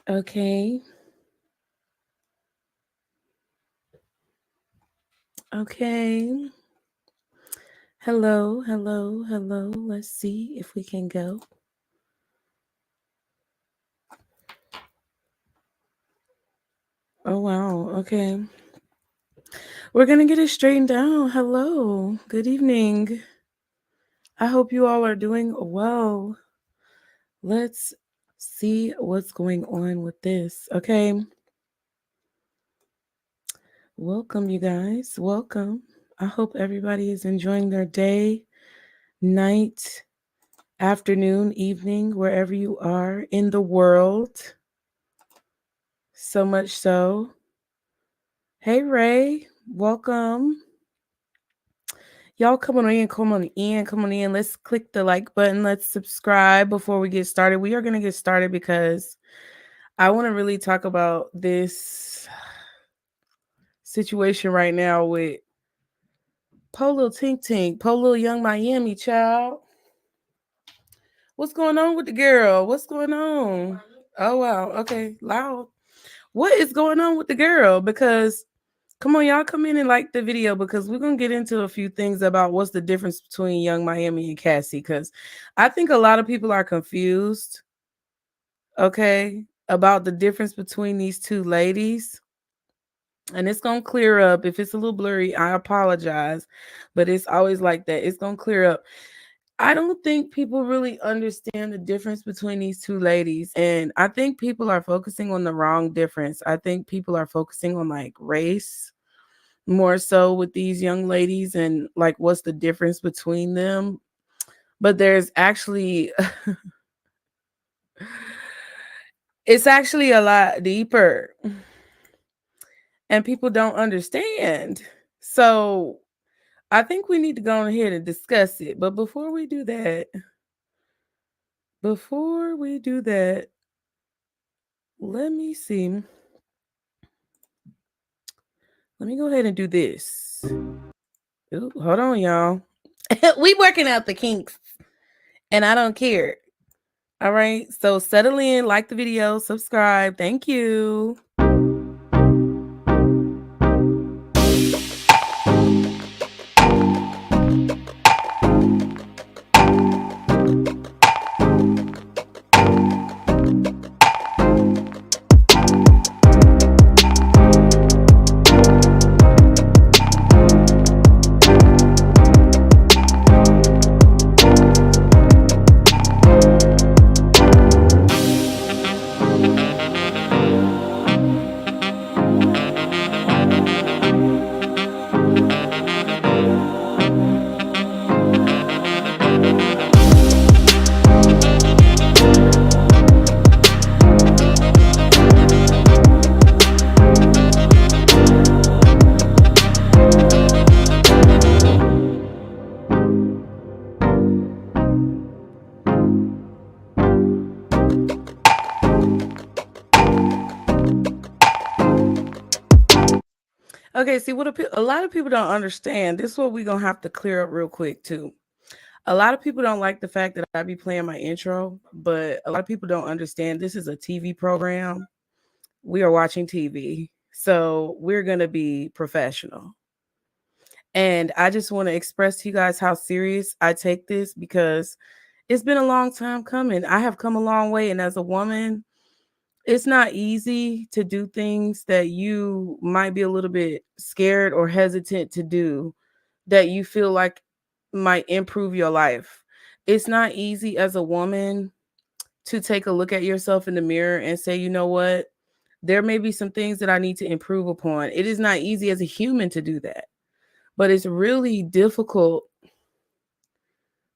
Okay. Okay. Hello, hello, hello. Let's see if we can go. Oh, wow. Okay. We're going to get it straightened out. Hello. Good evening. I hope you all are doing well. Let's see what's going on with this. Okay. Welcome, you guys. Welcome. I hope everybody is enjoying their day, night, afternoon, evening, wherever you are in the world. So much so. Hey, Ray. Welcome. Y'all come on in, come on in, come on in. Let's click the like button. Let's subscribe before we get started. We are going to get started because I want to really talk about this situation right now with Polo Tink Tink, Polo Young Miami, child. What's going on with the girl? What's going on? Oh, wow. Okay, loud. What is going on with the girl? Because come on, y'all come in and like the video because we're going to get into a few things about what's the difference between Young Miami and Cassie. Because I think a lot of people are confused, okay, about the difference between these two ladies. And it's going to clear up. If it's a little blurry, I apologize. But it's always like that. It's going to clear up. I don't think people really understand the difference between these two ladies. And I think people are focusing on the wrong difference. I think people are focusing on like race more so with these young ladies and like what's the difference between them. But there's actually it's actually a lot deeper. And people don't understand. So I think we need to go ahead and discuss it. But before we do that, let me see. Let me go ahead and do this. Ooh, hold on, y'all. We working out the kinks, and I don't care. All right, so settle in, like the video, subscribe. Thank you. Okay, see what a lot of people don't understand. This is what we're gonna have to clear up real quick too. A lot of people don't like the fact that I be playing my intro, but a lot of people don't understand this is a TV program. We are watching TV. So we're gonna be professional. And I just want to express to you guys how serious I take this because it's been a long time coming. I have come a long way. And as a woman, it's not easy to do things that you might be a little bit scared or hesitant to do that you feel like might improve your life. It's not easy as a woman to take a look at yourself in the mirror and say, you know what? There may be some things that I need to improve upon. It is not easy as a human to do that, but it's really difficult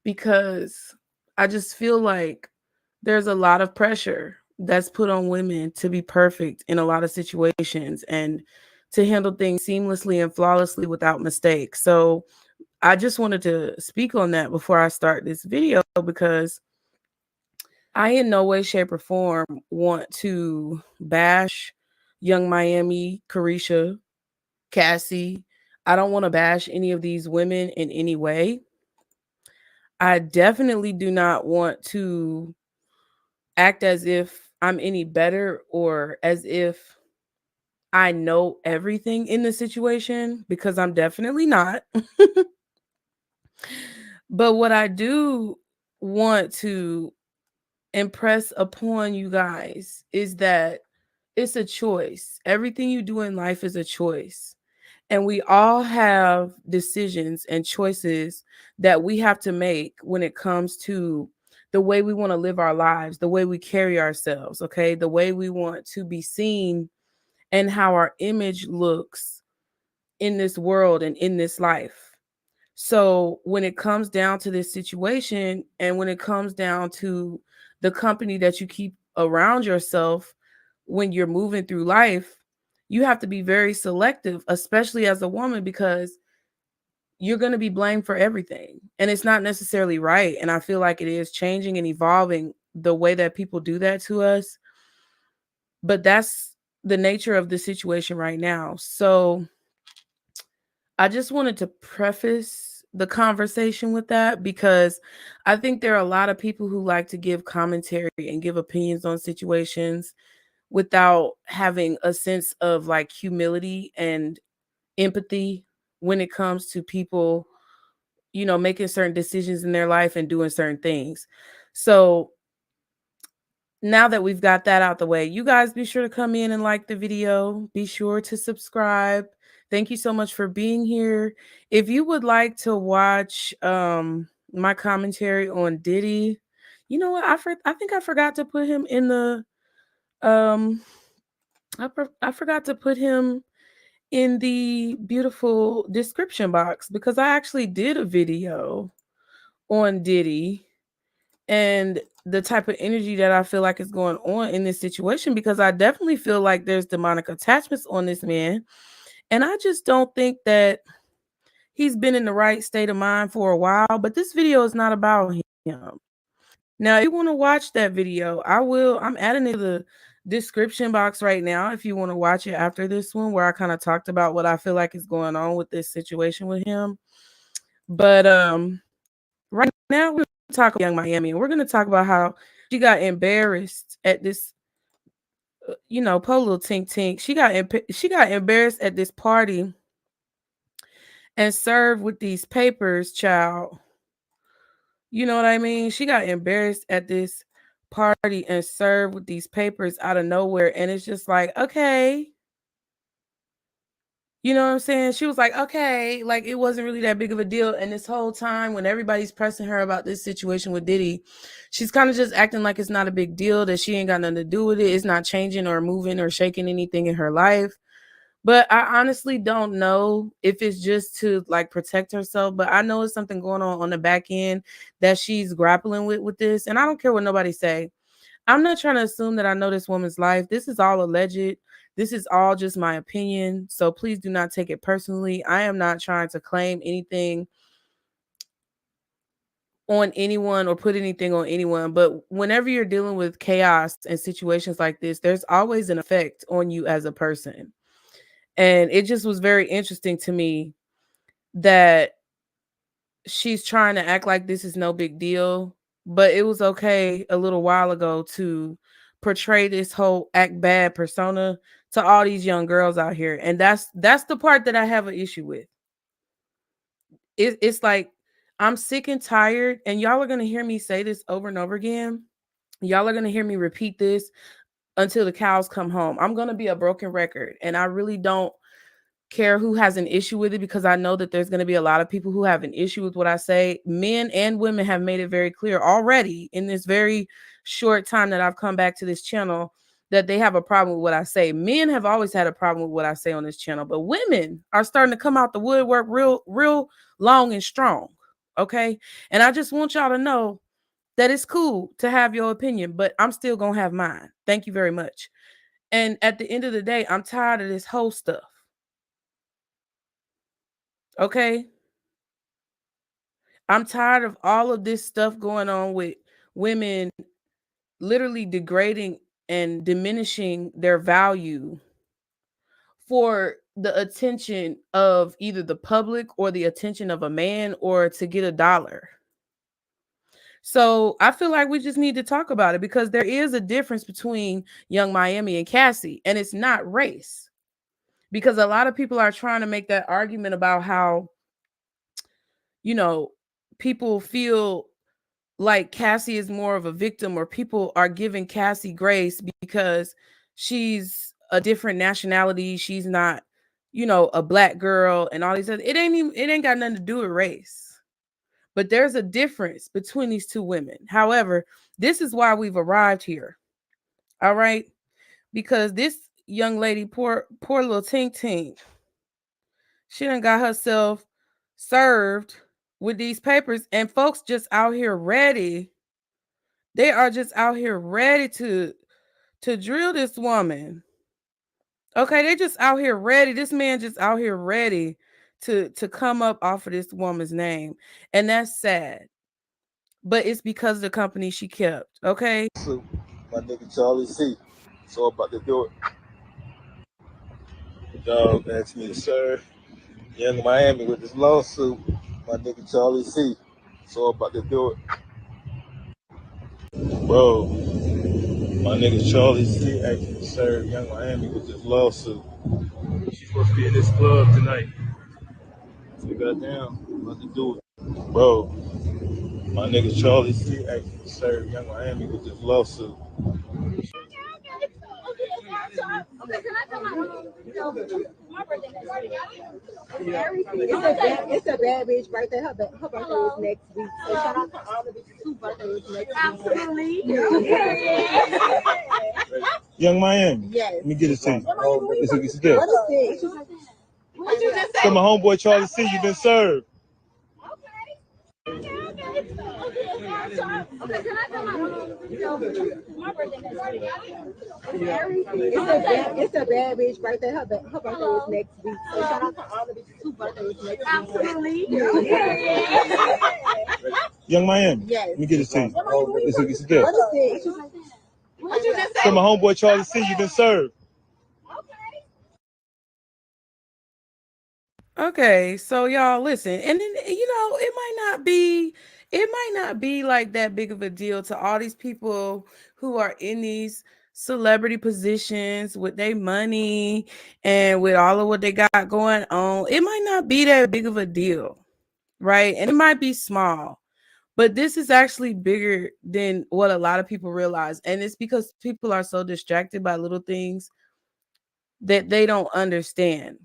because I just feel like there's a lot of pressure that's put on women to be perfect in a lot of situations and to handle things seamlessly and flawlessly without mistake. So I just wanted to speak on that before I start this video because I in no way, shape, or form want to bash Young Miami, Caresha, Cassie. I don't want to bash any of these women in any way. I definitely do not want to act as if I'm any better or as if I know everything in the situation, because I'm definitely not. But what I do want to impress upon you guys is that it's a choice. Everything you do in life is a choice. And we all have decisions and choices that we have to make when it comes to the way we want to live our lives, the way we carry ourselves, okay? The way we want to be seen and how our image looks in this world and in this life. So when it comes down to this situation and when it comes down to the company that you keep around yourself when you're moving through life, you have to be very selective, especially as a woman, because you're going to be blamed for everything. And it's not necessarily right. And I feel like it is changing and evolving the way that people do that to us. But that's the nature of the situation right now. So I just wanted to preface the conversation with that, because I think there are a lot of people who like to give commentary and give opinions on situations without having a sense of like humility and empathy when it comes to people, making certain decisions in their life and doing certain things. So now that we've got that out the way, you guys be sure to come in and like the video. Be sure to subscribe. Thank you so much for being here. If you would like to watch my commentary on Diddy, you know what? I think I forgot to put him in the um I forgot to put him in the beautiful description box, because I actually did a video on Diddy and the type of energy that I feel like is going on in this situation, because I definitely feel like there's demonic attachments on this man. And I just don't think that he's been in the right state of mind for a while. But this video is not about him. Now, if you want to watch that video, I'm adding it to the description box right now if you want to watch it after this one, where I kind of talked about what I feel like is going on with this situation with him. But right now we're going to talk about Young Miami, and we're going to talk about how she got embarrassed at this poor little tink tink. She got embarrassed at this party and served with these papers, child. You know what I mean? She got embarrassed at this party and served with these papers out of nowhere. And it's just like, okay. You know what I'm saying? She was like, okay, like it wasn't really that big of a deal. And this whole time, when everybody's pressing her about this situation with Diddy, she's kind of just acting like it's not a big deal, that she ain't got nothing to do with it. It's not changing or moving or shaking anything in her life. But I honestly don't know if it's just to like protect herself, but I know it's something going on the back end that she's grappling with this. And I don't care what nobody say. I'm not trying to assume that I know this woman's life. This is all alleged. This is all just my opinion. So please do not take it personally. I am not trying to claim anything on anyone or put anything on anyone. But whenever you're dealing with chaos and situations like this, there's always an effect on you as a person. And it just was very interesting to me that she's trying to act like this is no big deal, but it was okay a little while ago to portray this whole act bad persona to all these young girls out here. And that's the part that I have an issue with. It's like I'm sick and tired, and y'all are gonna hear me say this over and over again. Y'all are gonna hear me repeat this until the cows come home. I'm gonna be a broken record, and I really don't care who has an issue with it, because I know that there's going to be a lot of people who have an issue with what I say. Men and women have made it very clear already in this very short time that I've come back to this channel that they have a problem with what I say. Men have always had a problem with what I say on this channel, but women are starting to come out the woodwork real long and strong. Okay? And I just want y'all to know that it's cool to have your opinion, but I'm still going to have mine. Thank you very much. And at the end of the day, I'm tired of this whole stuff. Okay? I'm tired of all of this stuff going on with women literally degrading and diminishing their value for the attention of either the public or the attention of a man or to get a dollar. So I feel like we just need to talk about it because there is a difference between Young Miami and Cassie, and it's not race. Because a lot of people are trying to make that argument about how, you know, people feel like Cassie is more of a victim, or people are giving Cassie grace because she's a different nationality. She's not, a black girl and all these other. It ain't got nothing to do with race. But there's a difference between these two women. However, this is why we've arrived here. All right? Because this young lady, poor little Tink Tink, she done got herself served with these papers, and folks just out here ready. They are just out here ready to drill this woman. Okay, they just out here ready. This man just out here ready to come up off of this woman's name. And that's sad. But it's because of the company she kept. Okay. So, my nigga Charlie C. So about to do it. The dog asked me to serve Young Miami with this lawsuit. My nigga Charlie C. So about to do it. Bro, my nigga Charlie C asked me to serve Young Miami with this lawsuit. She's supposed to be in this club tonight. So goddamn, about to do it. Bro, my nigga Charlie C asked me to serve Young Miami with this lawsuit. It's a bad bitch birthday. Her birthday is next week. So shout out to all the bitches whose birthday is next week. Absolutely. Young Miami. Yes. Let me get it to you. It's a gift. What is this? What you just say? So my homeboy Charlie C, you been served. Okay, can I tell my birthday next week? It's a bad bitch birthday. Her birthday is next week. So shout out to all the bitches whose birthday is next week. Absolutely. Young Miami. Yes. Let me get it to you. It's a gift. What is this? What you just say? So my homeboy Charlie C, you been served. Okay, so y'all listen, and then it might not be like that big of a deal to all these people who are in these celebrity positions with their money and with all of what they got going on. It might not be that big of a deal, right? And it might be small, but this is actually bigger than what a lot of people realize, and it's because people are so distracted by little things that they don't understand.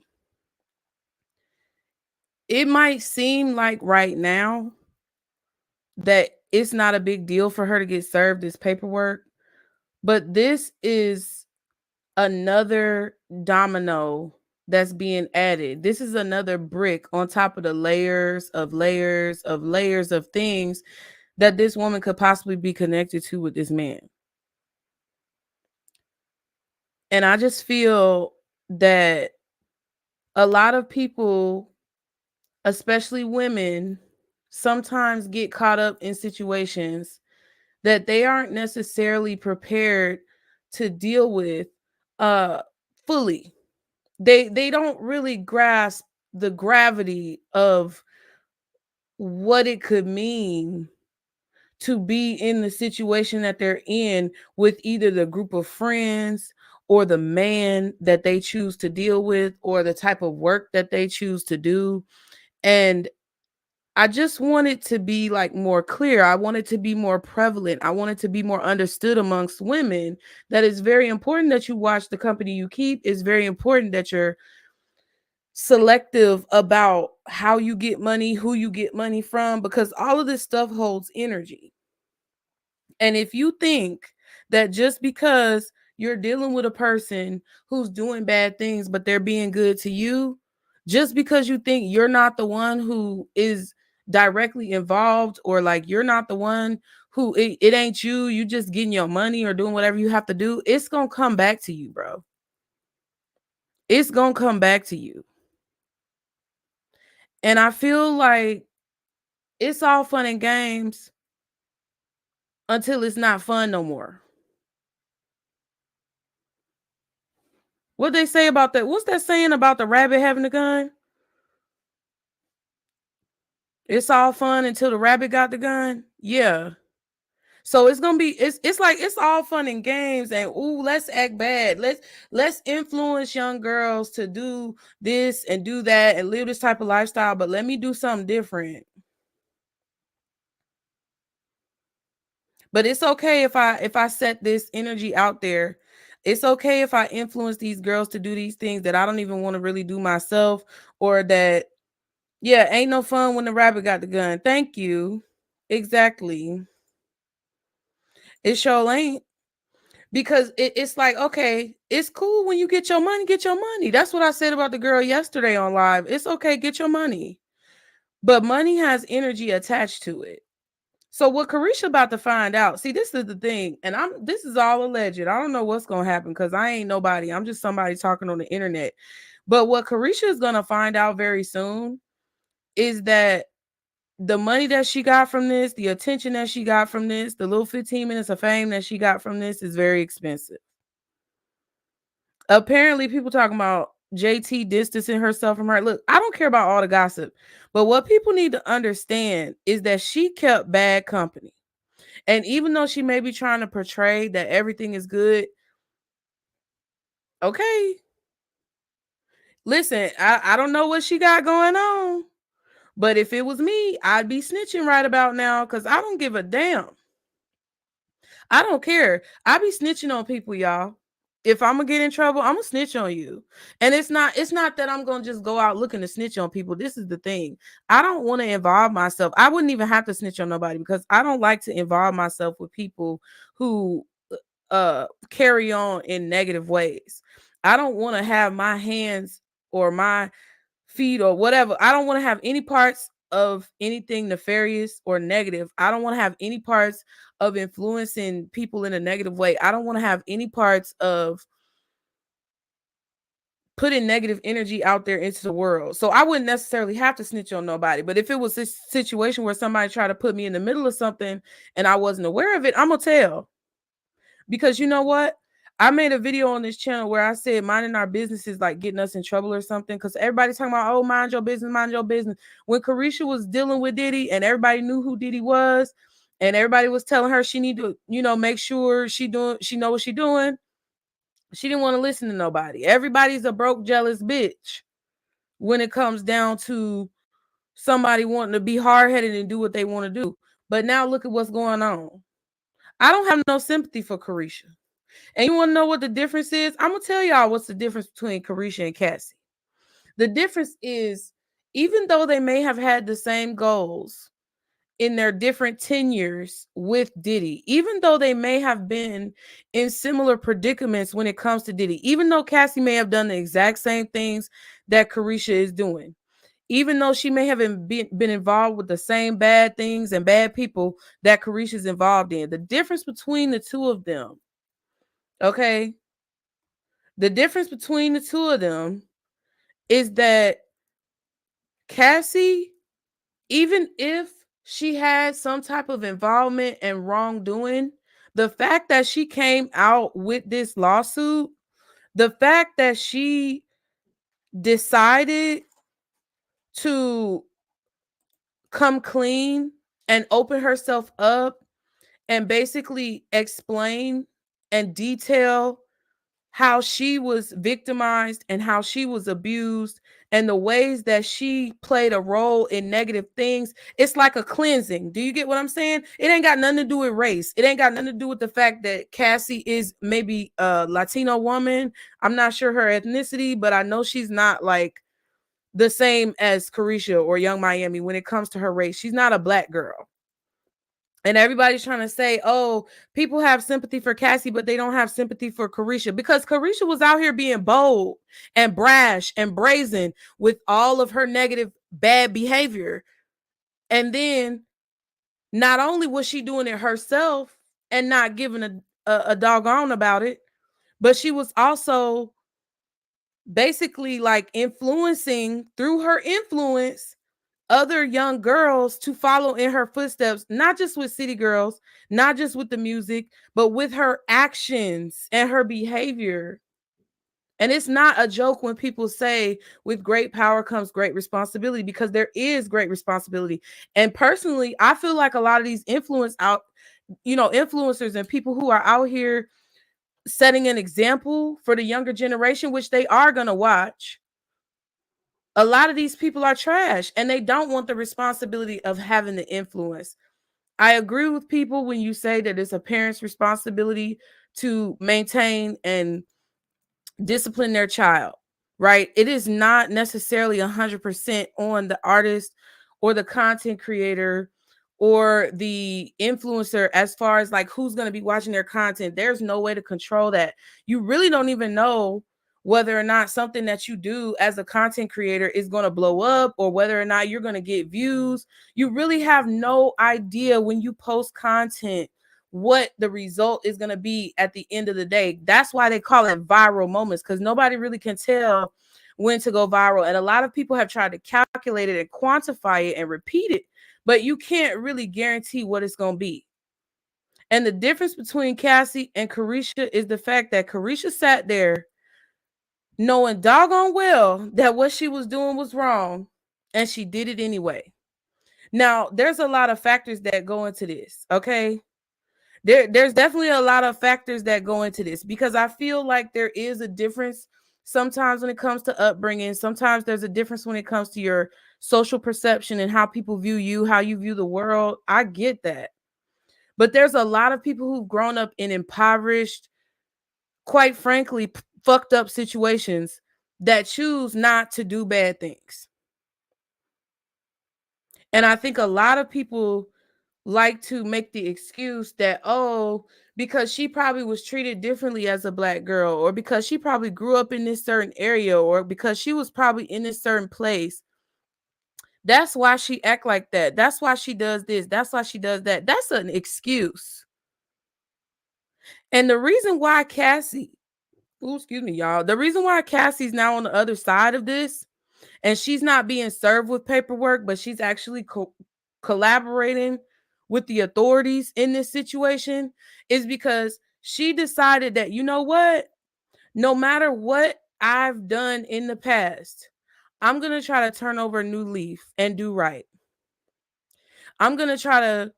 It might seem like right now that it's not a big deal for her to get served this paperwork, but this is another domino that's being added. This is another brick on top of the layers of layers of layers of things that this woman could possibly be connected to with this man. And I just feel that a lot of people, especially women, sometimes get caught up in situations that they aren't necessarily prepared to deal with uh fully. They don't really grasp the gravity of what it could mean to be in the situation that they're in with either the group of friends or the man that they choose to deal with or the type of work that they choose to do. And I just want it to be like more clear. I want it to be more prevalent. I want it to be more understood amongst women that it's very important that you watch the company you keep. It's very important that you're selective about how you get money, who you get money from, because all of this stuff holds energy. And if you think that just because you're dealing with a person who's doing bad things, but they're being good to you, just because you think you're not the one who is directly involved, or like you're not the one who it ain't you just getting your money or doing whatever you have to do, it's gonna come back to you, bro. It's gonna come back to you. And I feel like it's all fun and games until it's not fun no more. What they say about that? What's that saying about the rabbit having a gun? It's all fun until the rabbit got the gun. Yeah. So it's gonna be it's like it's all fun and games and ooh, let's act bad. Let's influence young girls to do this and do that and live this type of lifestyle, but let me do something different. But it's okay if I set this energy out there. It's okay if I influence these girls to do these things that I don't even want to really do myself, or that, yeah, ain't no fun when the rabbit got the gun. Thank you. Exactly. It sure ain't. Because it's like, okay, it's cool when you get your money, get your money. That's what I said about the girl yesterday on live. It's okay, get your money. But money has energy attached to it. So what Caresha about to find out, see, this is the thing, and this is all alleged. I don't know what's gonna happen because I ain't nobody. I'm just somebody talking on the internet. But what Caresha is gonna find out very soon is that the money that she got from this, the attention that she got from this, the little 15 minutes of fame that she got from this is very expensive. Apparently, people talking about JT distancing herself from her. Look, I don't care about all the gossip, but what people need to understand is that she kept bad company. And even though she may be trying to portray that everything is good, okay. Listen, I don't know what she got going on, but if it was me, I'd be snitching right about now because I don't give a damn. I don't care. I be snitching on people, y'all. If I'm gonna get in trouble, I'm gonna snitch on you. And it's not that I'm gonna just go out looking to snitch on people. This is the thing. I don't want to involve myself. I wouldn't even have to snitch on nobody because I don't like to involve myself with people who carry on in negative ways. I don't want to have my hands or my feet or whatever. I don't want to have any parts of anything nefarious or negative. I don't want to have any parts of influencing people in a negative way. I don't want to have any parts of putting negative energy out there into the world. So I wouldn't necessarily have to snitch on nobody. But if it was this situation where somebody tried to put me in the middle of something and I wasn't aware of it, I'm gonna tell. Because you know what? I made a video on this channel where I said minding our business is like getting us in trouble or something. Because everybody's talking about, oh, mind your business, mind your business. When Caresha was dealing with Diddy and everybody knew who Diddy was, and everybody was telling her she need to, make sure she know what she doing. She didn't want to listen to nobody. Everybody's a broke, jealous bitch when it comes down to somebody wanting to be hard-headed and do what they want to do. But now look at what's going on. I don't have no sympathy for Caresha. And you want to know what the difference is? I'm going to tell y'all what's the difference between Caresha and Cassie. The difference is, even though they may have had the same goals in their different tenures with Diddy, even though they may have been in similar predicaments when it comes to Diddy, even though Cassie may have done the exact same things that Caresha is doing, even though she may have been involved with the same bad things and bad people that Caresha is involved in, the difference between the two of them, okay? The difference between the two of them is that Cassie, even if she had some type of involvement and wrongdoing, the fact that she came out with this lawsuit, the fact that she decided to come clean and open herself up and basically explain and detail how she was victimized and how she was abused and the ways that she played a role in negative things. It's like a cleansing. Do you get what I'm saying? It ain't got nothing to do with race. It ain't got nothing to do with the fact that Cassie is maybe a Latino woman. I'm not sure her ethnicity, but I know she's not like the same as Caresha or Young Miami when it comes to her race. She's not a black girl. And everybody's trying to say, oh, people have sympathy for Cassie, but they don't have sympathy for Caresha, because Caresha was out here being bold and brash and brazen with all of her negative, bad behavior. And then not only was she doing it herself and not giving a doggone about it, but she was also basically like influencing through her influence other young girls to follow in her footsteps, not just with City Girls, not just with the music, but with her actions and her behavior. And it's not a joke when people say with great power comes great responsibility, because there is great responsibility. And personally, I feel like a lot of these influencers and people who are out here setting an example for the younger generation, which they are going to watch. A lot of these people are trash and they don't want the responsibility of having the influence. I agree with people when you say that it's a parent's responsibility to maintain and discipline their child, right? It is not necessarily 100% on the artist or the content creator or the influencer as far as like who's going to be watching their content. There's no way to control that. You really don't even know whether or not something that you do as a content creator is going to blow up or whether or not you're going to get views. You really have no idea when you post content what the result is going to be at the end of the day. That's why they call it viral moments, because nobody really can tell when to go viral. And a lot of people have tried to calculate it and quantify it and repeat it, but you can't really guarantee what it's going to be. And the difference between Cassie and Caresha is the fact that Caresha sat there knowing doggone well that what she was doing was wrong, and she did it anyway. Now, there's a lot of factors that go into this, okay? There's definitely a lot of factors that go into this, because I feel like there is a difference sometimes when it comes to upbringing. Sometimes there's a difference when it comes to your social perception and how people view you, how you view the world. I get that. But there's a lot of people who've grown up in impoverished, quite frankly, fucked up situations that choose not to do bad things. And I think a lot of people like to make the excuse that, oh, because she probably was treated differently as a Black girl, or because she probably grew up in this certain area, or because she was probably in this certain place, that's why she act like that. That's why she does this. That's why she does that. That's an excuse. And the reason why Cassie, excuse me, y'all, the reason why Cassie's now on the other side of this, and she's not being served with paperwork, but she's actually collaborating with the authorities in this situation, is because she decided that, you know what, no matter what I've done in the past, I'm going to try to turn over a new leaf and do right. I'm going to try to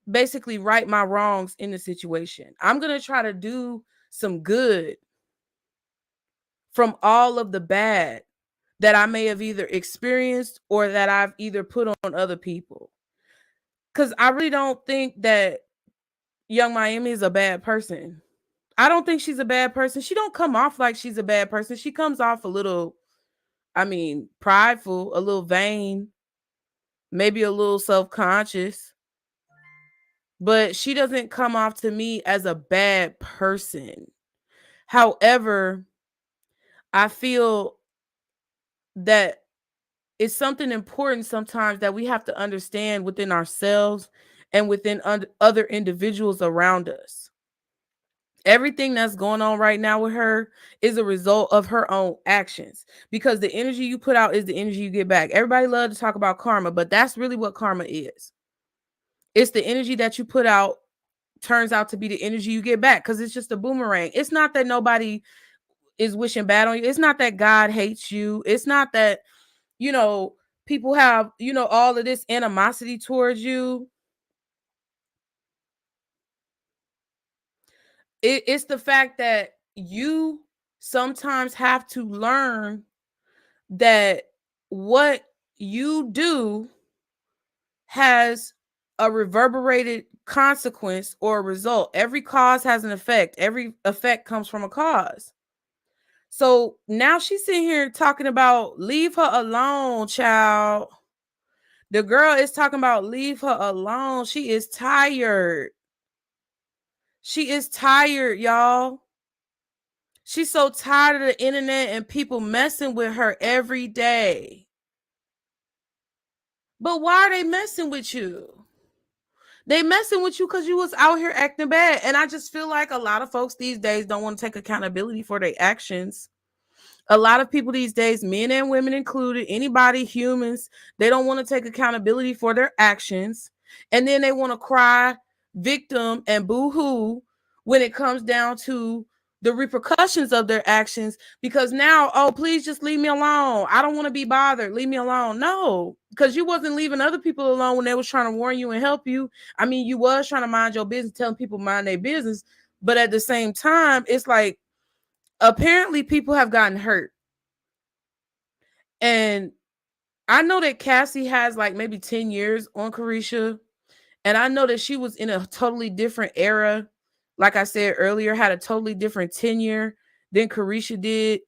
basically right my wrongs in the situation. I'm going to try to do some good from all of the bad that I may have either experienced or that I've either put on other people. Because I really don't think that Young Miami is a bad person. I don't think she's a bad person. She don't come off like she's a bad person. She comes off a little, prideful, a little vain, maybe a little self-conscious. But she doesn't come off to me as a bad person. However, I feel that it's something important sometimes that we have to understand within ourselves and within other individuals around us. Everything that's going on right now with her is a result of her own actions, because the energy you put out is the energy you get back. Everybody loves to talk about karma, but that's really what karma is. It's the energy that you put out turns out to be the energy you get back, because it's just a boomerang. It's not that nobody is wishing bad on you. It's not that God hates you. It's not that, people have, all of this animosity towards you. It's the fact that you sometimes have to learn that what you do has a reverberated consequence or a result. Every cause has an effect. Every effect comes from a cause. So now she's sitting here talking about leave her alone, child. The girl is talking about leave her alone. She is tired. She is tired, y'all. She's so tired of the internet and people messing with her every day. But why are they messing with you? They messing with you because you was out here acting bad. And I just feel like a lot of folks these days don't want to take accountability for their actions. A lot of people these days, men and women included, anybody, humans, they don't want to take accountability for their actions. And then they want to cry victim and boo-hoo when it comes down to the repercussions of their actions, because now, oh, please just leave me alone. I don't want to be bothered. Leave me alone. No, because you wasn't leaving other people alone when they was trying to warn you and help you. I mean, you was trying to mind your business, telling people mind their business. But at the same time, it's like, apparently people have gotten hurt. And I know that Cassie has like maybe 10 years on Caresha. And I know that she was in a totally different era. Like I said earlier, had a totally different tenure than Caresha did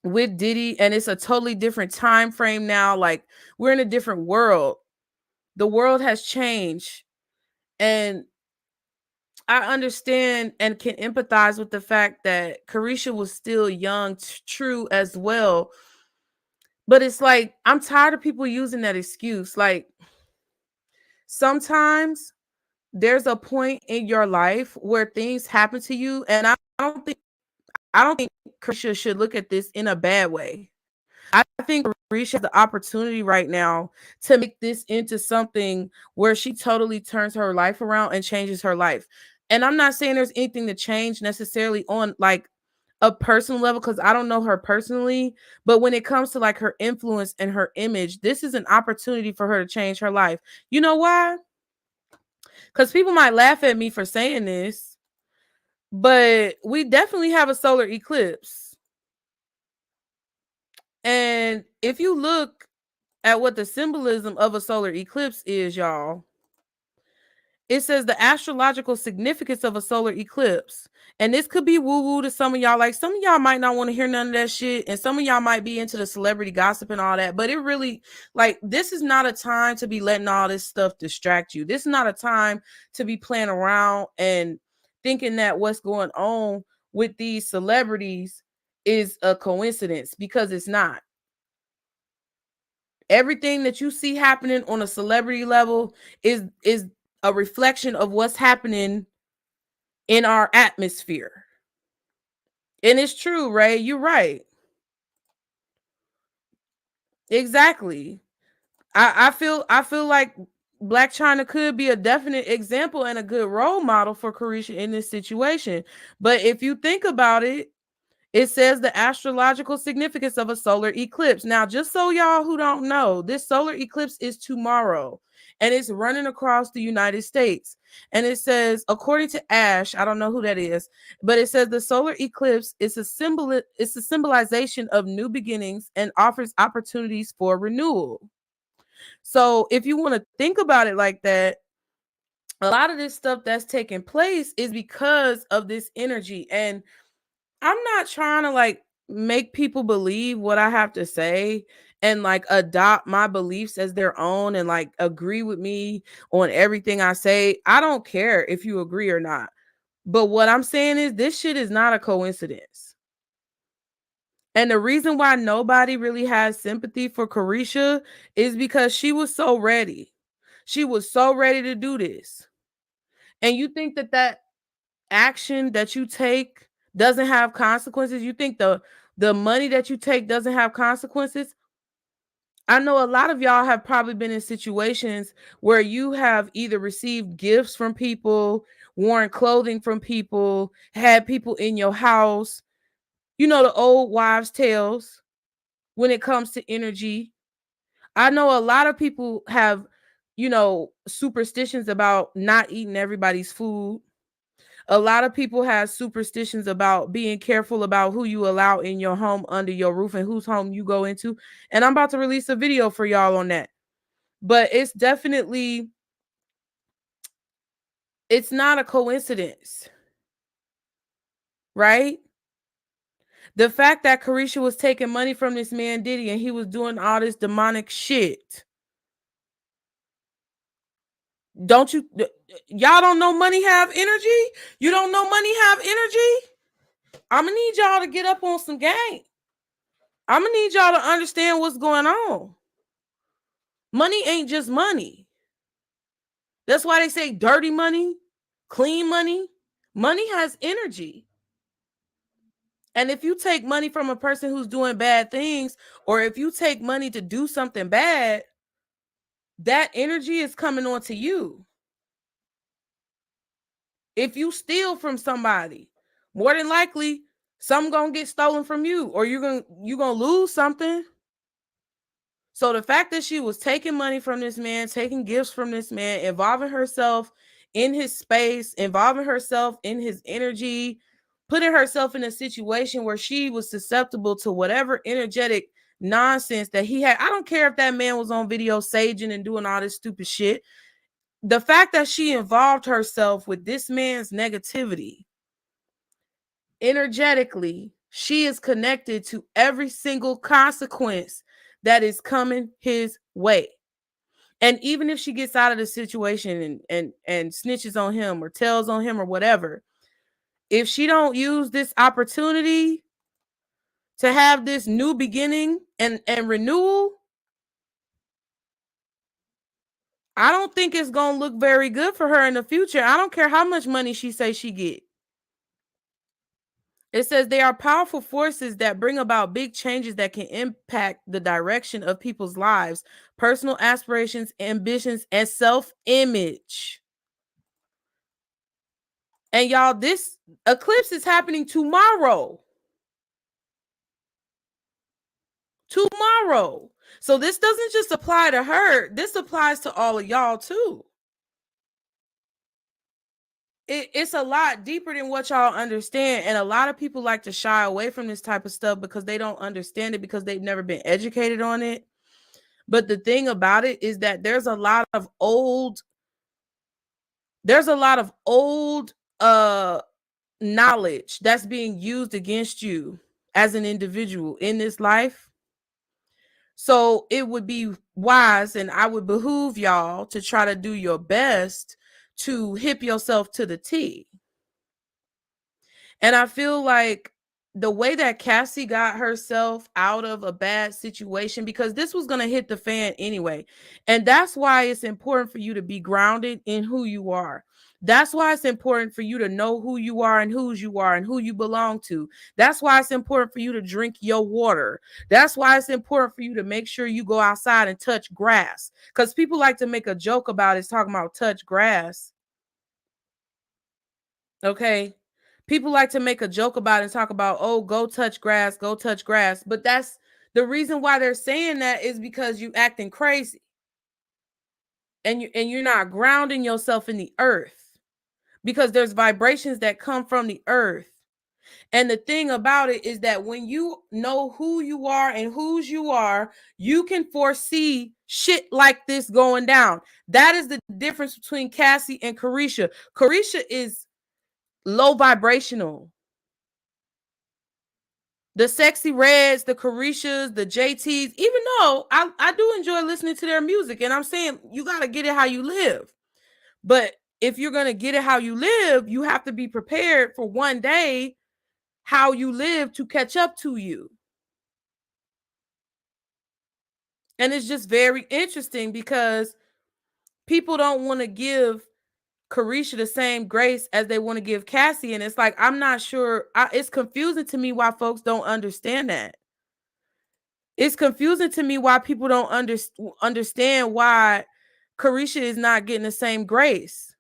with Diddy. And it's a totally different time frame now. Like, we're in a different world. The world has changed. And I understand and can empathize with the fact that Caresha was still young, true as well. But it's like, I'm tired of people using that excuse. Like, sometimes there's a point in your life where things happen to you, and I don't think Caresha should look at this in a bad way. I think Caresha has the opportunity right now to make this into something where she totally turns her life around and changes her life. And I'm not saying there's anything to change necessarily on like a personal level, because I don't know her personally, but when it comes to like her influence and her image, this is an opportunity for her to change her life. You know why? Because people might laugh at me for saying this, but we definitely have a solar eclipse. And if you look at what the symbolism of a solar eclipse is, y'all, it says the astrological significance of a solar eclipse. And this could be woo-woo to some of y'all. Like, some of y'all might not want to hear none of that shit. And some of y'all might be into the celebrity gossip and all that. But it really, like, this is not a time to be letting all this stuff distract you. This is not a time to be playing around and thinking that what's going on with these celebrities is a coincidence, because it's not. Everything that you see happening on a celebrity level is a reflection of what's happening in our atmosphere. And it's true, Ray. You're right. Exactly. I feel like Black China could be a definite example and a good role model for Caresha in this situation. But if you think about it, it says the astrological significance of a solar eclipse. Now, just so y'all who don't know, this solar eclipse is tomorrow, and it's running across the United States. And it says, according to Ash, I don't know who that is, but it says the solar eclipse is it's a symbolization of new beginnings and offers opportunities for renewal. So if you want to think about it like that, a lot of this stuff that's taking place is because of this energy. And I'm not trying to like make people believe what I have to say and like adopt my beliefs as their own and like agree with me on everything I say. I don't care if you agree or not. But what I'm saying is, this shit is not a coincidence. And the reason why nobody really has sympathy for Caresha is because she was so ready. She was so ready to do this. And you think that that action that you take doesn't have consequences? You think the money that you take doesn't have consequences? I know a lot of y'all have probably been in situations where you have either received gifts from people, worn clothing from people, had people in your house. You know, the old wives' tales when it comes to energy. I know a lot of people have, you know, superstitions about not eating everybody's food. A lot of people have superstitions about being careful about who you allow in your home, under your roof, and whose home you go into. And I'm about to release a video for y'all on that. But it's definitely, it's not a coincidence, right? The fact that Caresha was taking money from this man Diddy and he was doing all this demonic shit. Don't you, y'all don't know money have energy? You don't know money have energy? I'm gonna need y'all to get up on some game. I'm gonna need y'all to understand what's going on. Money ain't just money. That's why they say dirty money, clean money. Money has energy. And if you take money from a person who's doing bad things, or if you take money to do something bad, that energy is coming onto you. If you steal from somebody, more than likely something gonna get stolen from you, or you're gonna lose something. So the fact that she was taking money from this man, taking gifts from this man, involving herself in his space, involving herself in his energy, putting herself in a situation where she was susceptible to whatever energetic nonsense that he had. I don't care if that man was on video saging and doing all this stupid shit. The fact that she involved herself with this man's negativity, energetically, she is connected to every single consequence that is coming his way. And even if she gets out of the situation and snitches on him or tells on him or whatever, if she don't use this opportunity to have this new beginning and renewal, I don't think it's gonna look very good for her in the future. I don't care how much money she says she get. It says they are powerful forces that bring about big changes that can impact the direction of people's lives, personal aspirations, ambitions, and self-image. And y'all, this eclipse is happening tomorrow. Tomorrow. So this doesn't just apply to her. This applies to all of y'all too. It's a lot deeper than what y'all understand. And a lot of people like to shy away from this type of stuff because they don't understand it, because they've never been educated on it. But the thing about it is that there's a lot of old knowledge that's being used against you as an individual in this life. So it would be wise, and I would behoove y'all to try to do your best to hip yourself to the T. And I feel like the way that Cassie got herself out of a bad situation, because this was going to hit the fan anyway. And that's why it's important for you to be grounded in who you are. That's why it's important for you to know who you are and whose you are and who you belong to. That's why it's important for you to drink your water. That's why it's important for you to make sure you go outside and touch grass. Because people like to make a joke about it, talking about touch grass. Okay. People like to make a joke about it and talk about, oh, go touch grass, go touch grass. But that's the reason why they're saying that is because you acting crazy. And you're not grounding yourself in the earth, because there's vibrations that come from the earth. And the thing about it is that when you know who you are and whose you are, you can foresee shit like this going down. That is the difference between Cassie and Caresha. Caresha is low vibrational. The Sexy Reds, the Careshas, the JTs, even though I do enjoy listening to their music, and I'm saying you got to get it how you live. But if you're going to get it how you live, you have to be prepared for one day how you live to catch up to you. And it's just very interesting because people don't want to give Caresha the same grace as they want to give Cassie. And it's like, I'm not sure. It's confusing to me why folks don't understand that. It's confusing to me why people don't understand why Caresha is not getting the same grace.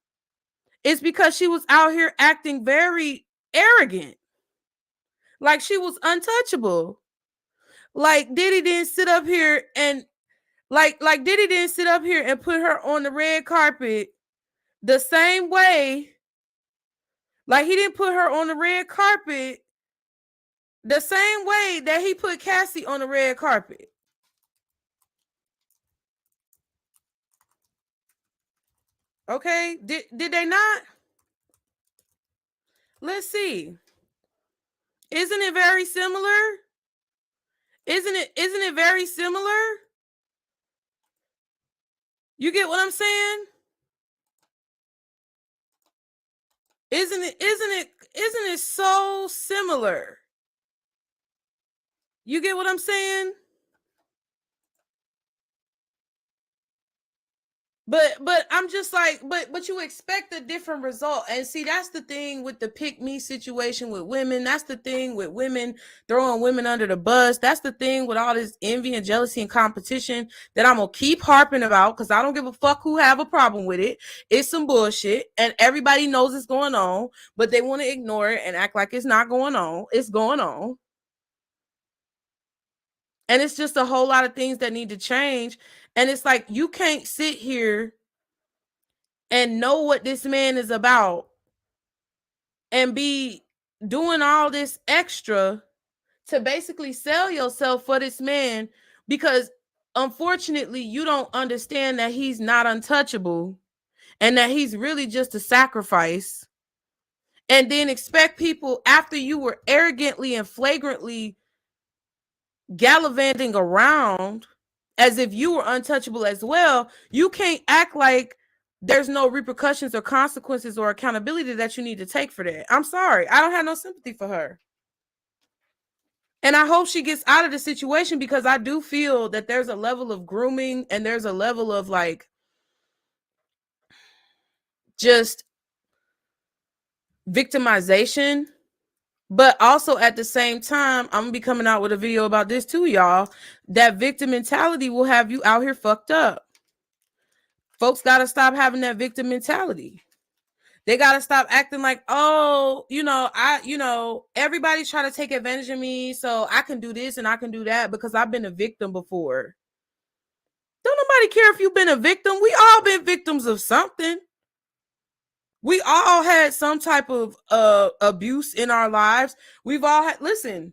It's because she was out here acting very arrogant. Like she was untouchable. Like Diddy didn't sit up here and like Diddy didn't sit up here and put her on the red carpet the same way. Like he didn't put her on the red carpet the same way that he put Cassie on the red carpet. Okay? Did they not? Let's see. Isn't it very similar? Isn't it very similar? You get what I'm saying? Isn't it so similar? You get what I'm saying? But I'm just like, but you expect a different result. And see, that's the thing with the pick me situation with women. That's the thing with women throwing women under the bus. That's the thing with all this envy and jealousy and competition that I'm gonna keep harping about, because I don't give a fuck who have a problem with it. It's some bullshit, and everybody knows it's going on, but they want to ignore it and act like it's not going on. It's going on. And it's just a whole lot of things that need to change. And it's like, you can't sit here and know what this man is about and be doing all this extra to basically sell yourself for this man, because unfortunately you don't understand that he's not untouchable and that he's really just a sacrifice, and then expect people, after you were arrogantly and flagrantly gallivanting around as if you were untouchable as well, you can't act like there's no repercussions or consequences or accountability that you need to take for that. I'm sorry. I don't have no sympathy for her. And I hope she gets out of the situation, because I do feel that there's a level of grooming and there's a level of like just victimization. But also at the same time, I'm gonna be coming out with a video about this too, y'all. That victim mentality will have you out here fucked up. Folks got to stop having that victim mentality. They got to stop acting like, oh, everybody's trying to take advantage of me, so I can do this and I can do that because I've been a victim before. Don't nobody care if you've been a victim. We all been victims of something. We all had some type of abuse in our lives. We've all had, listen,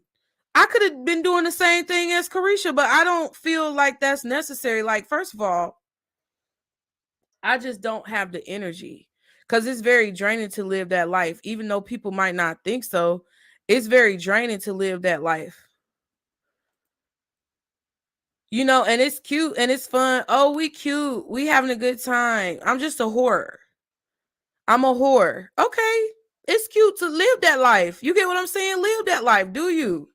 I could have been doing the same thing as Caresha, but I don't feel like that's necessary. Like, first of all, I just don't have the energy, because it's very draining to live that life. Even though people might not think so, it's very draining to live that life. And it's cute and it's fun. Oh, we cute. We having a good time. I'm just a whore. I'm a whore. Okay. It's cute to live that life. You get what I'm saying? Live that life. Do you?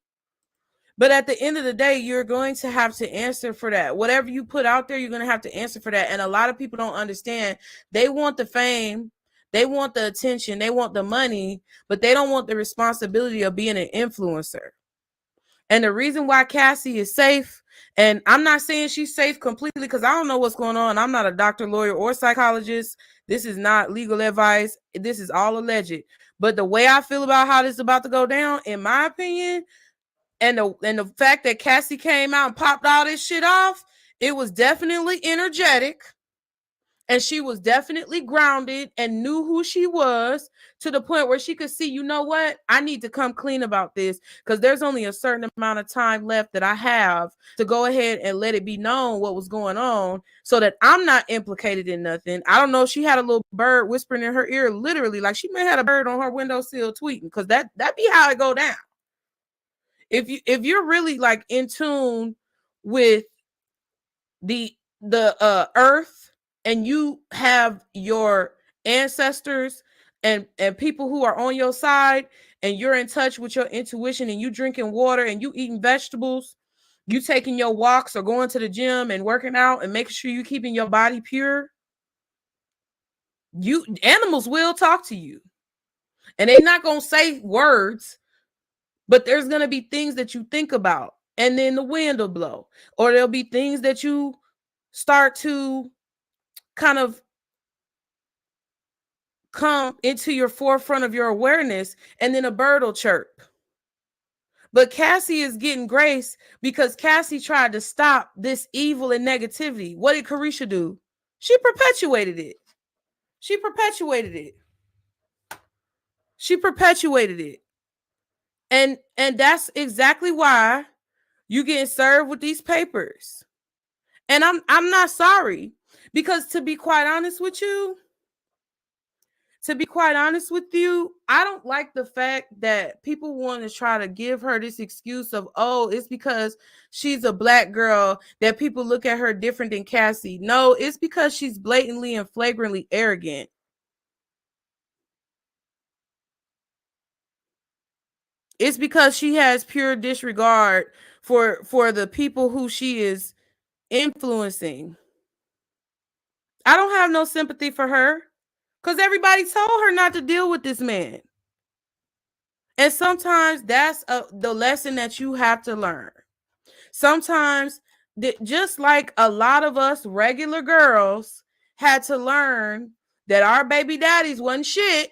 But at the end of the day, you're going to have to answer for that. Whatever you put out there, you're going to have to answer for that. And a lot of people don't understand. They want the fame. They want the attention. They want the money, but they don't want the responsibility of being an influencer. And the reason why Cassie is safe, and I'm not saying she's safe completely because I don't know what's going on. I'm not a doctor, lawyer, or psychologist. This is not legal advice. This is all alleged. But the way I feel about how this is about to go down, in my opinion, and the fact that Cassie came out and popped all this shit off, it was definitely energetic. And she was definitely grounded and knew who she was, to the point where she could see, you know what? I need to come clean about this, because there's only a certain amount of time left that I have to go ahead and let it be known what was going on, so that I'm not implicated in nothing. I don't know. She had a little bird whispering in her ear, literally, like she may have a bird on her windowsill tweeting, because that be how it go down. If you're really like in tune with the earth, and you have your ancestors and people who are on your side, and you're in touch with your intuition, and you drinking water and you eating vegetables, you taking your walks or going to the gym and working out and making sure you keeping your body pure, animals will talk to you. And they're not going to say words, but there's going to be things that you think about, and then the wind will blow, or there'll be things that you start to kind of come into your forefront of your awareness, and then a bird will chirp. But Cassie is getting grace because Cassie tried to stop this evil and negativity. What did Caresha do? She perpetuated it. She perpetuated it. She perpetuated it. And that's exactly why you getting served with these papers. And I'm not sorry, because to be quite honest with you, I don't like the fact that people want to try to give her this excuse of, oh, it's because she's a black girl that people look at her different than Cassie. No, it's because she's blatantly and flagrantly arrogant. It's because she has pure disregard for the people who she is influencing. I don't have no sympathy for her because everybody told her not to deal with this man. And sometimes that's the lesson that you have to learn. Sometimes, just like a lot of us regular girls had to learn that our baby daddies wasn't shit,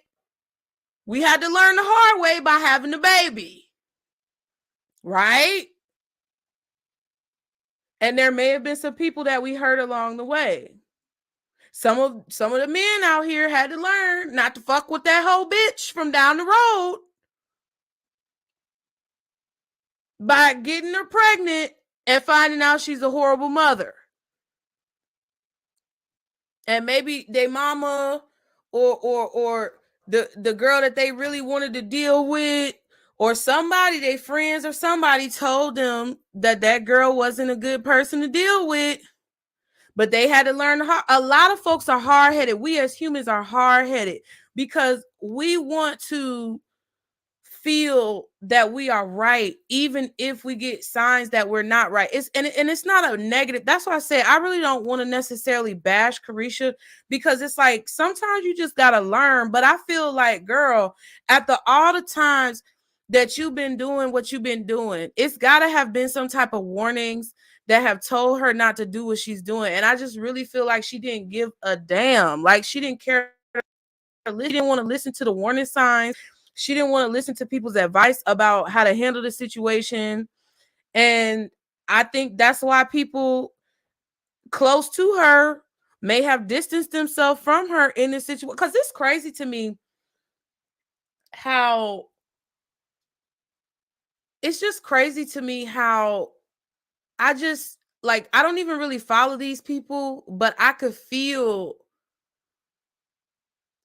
we had to learn the hard way by having the baby. Right? And there may have been some people that we hurt along the way. Some of the men out here had to learn not to fuck with that whole bitch from down the road by getting her pregnant and finding out she's a horrible mother. And maybe their mama or the girl that they really wanted to deal with, or somebody, their friends or somebody told them that girl wasn't a good person to deal with. But they had to learn. A lot of folks are hard-headed. We as humans are hard-headed because we want to feel that we are right, even if we get signs that we're not right. It's not a negative. That's why I say I really don't want to necessarily bash Caresha, because it's like sometimes you just gotta learn. But I feel like, girl, after all the times that you've been doing what you've been doing, it's gotta have been some type of warnings that have told her not to do what she's doing. And I just really feel like she didn't give a damn. Like she didn't care. She didn't want to listen to the warning signs. She didn't want to listen to people's advice about how to handle the situation. And I think that's why people close to her may have distanced themselves from her in this situation. Because it's crazy to me how it's just crazy to me how I just like, I don't even really follow these people, but I could feel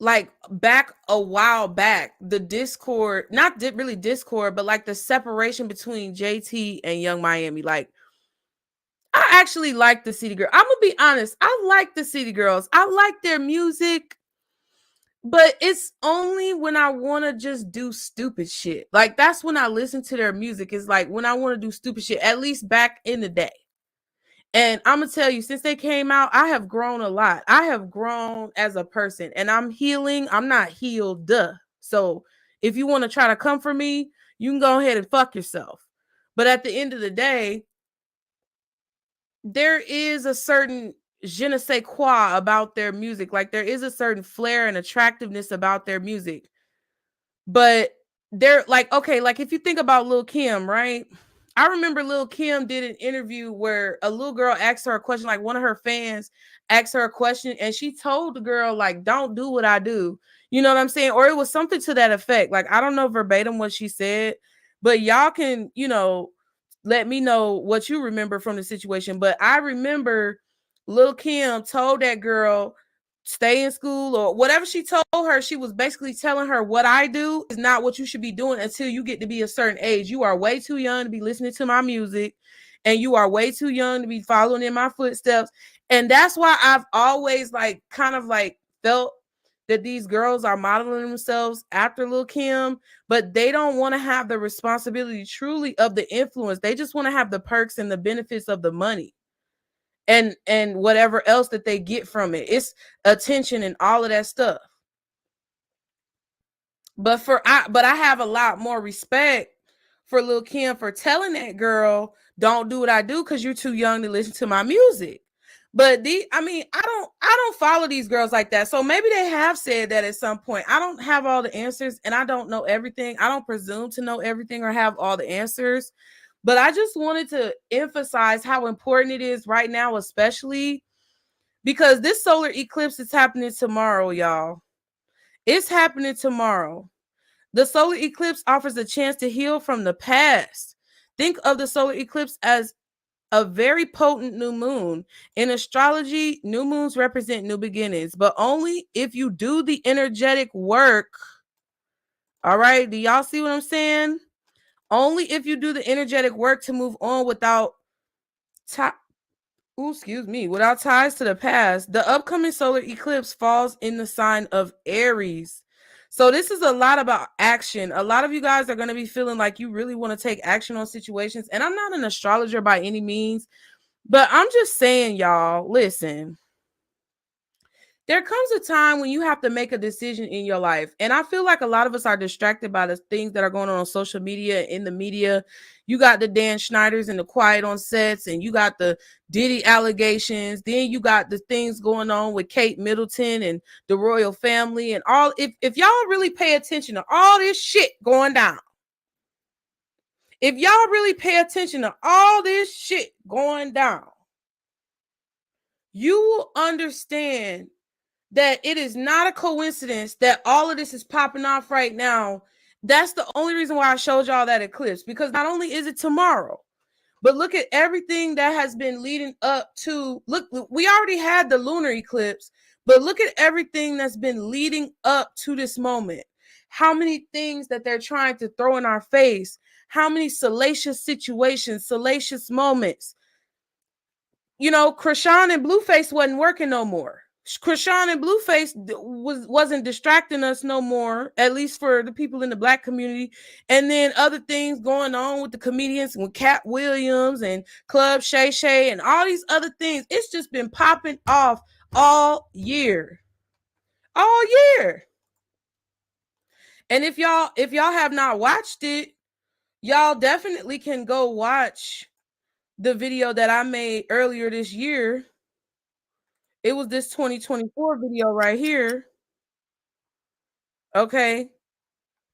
like back a while back, the discord, not really discord, but like the separation between JT and Young Miami. Like, I actually like the City Girl. I'm gonna be honest, I like the City Girls. I like their music, but it's only when I want to just do stupid shit. Like, that's when I listen to their music. It's like when I want to do stupid shit, at least back in the day. And I'm going to tell you, since they came out, I have grown a lot. I have grown as a person, and I'm healing. I'm not healed, duh. So if you want to try to come for me, you can go ahead and fuck yourself. But at the end of the day, there is a certain je ne sais quoi about their music. Like, there is a certain flair and attractiveness about their music. But they're like, okay, like if you think about Lil' Kim, right? I remember Lil' Kim did an interview where a little girl asked her a question, like one of her fans asked her a question, and she told the girl, like, don't do what I do. You know what I'm saying? Or it was something to that effect. Like, I don't know verbatim what she said, but y'all can, let me know what you remember from the situation. But I remember Lil' Kim told that girl, stay in school, or whatever she told her. She was basically telling her, what I do is not what you should be doing until you get to be a certain age. You are way too young to be listening to my music, and you are way too young to be following in my footsteps. And that's why I've always kind of felt that these girls are modeling themselves after Lil' Kim, but they don't want to have the responsibility truly of the influence. They just want to have the perks and the benefits of the money and whatever else that they get from it. It's attention and all of that stuff. But I have a lot more respect for Lil' Kim for telling that girl, don't do what I do because you're too young to listen to my music. But I don't follow these girls like that. So maybe they have said that at some point. I don't have all the answers, and I don't know everything. I don't presume to know everything or have all the answers. But I just wanted to emphasize how important it is right now, especially because this solar eclipse is happening tomorrow, y'all. It's happening tomorrow. The solar eclipse offers a chance to heal from the past. Think of the solar eclipse as a very potent new moon. In astrology, new moons represent new beginnings, but only if you do the energetic work. All right, do y'all see what I'm saying? Only if you do the energetic work to move on without without ties to the past. The upcoming solar eclipse falls in the sign of Aries. So this is a lot about action. A lot of you guys are going to be feeling like you really want to take action on situations. And I'm not an astrologer by any means, but I'm just saying, y'all, listen. there comes a time when you have to make a decision in your life. And I feel like a lot of us are distracted by the things that are going on social media, in the media. You got the Dan Schneiders and the quiet on sets, and you got the Diddy allegations. Then you got the things going on with Kate Middleton and the royal family and all. If y'all really pay attention to all this shit going down, if y'all really pay attention to all this shit going down, you will understand that it is not a coincidence that all of this is popping off right now. That's the only reason why I showed y'all that eclipse, because not only is it tomorrow, but look at everything that has been leading up to, look, we already had the lunar eclipse, but look at everything that's been leading up to this moment. How many things that they're trying to throw in our face, how many salacious situations, salacious moments. You know, Krishan and Blueface wasn't working no more. Krishan and Blueface wasn't distracting us no more, at least for the people in the Black community. And then other things going on with the comedians, with Cat Williams and Club Shay Shay and all these other things. It's just been popping off all year. All year. And if y'all have not watched it, y'all definitely can go watch the video that I made earlier this year. It was this 2024 video right here. Okay.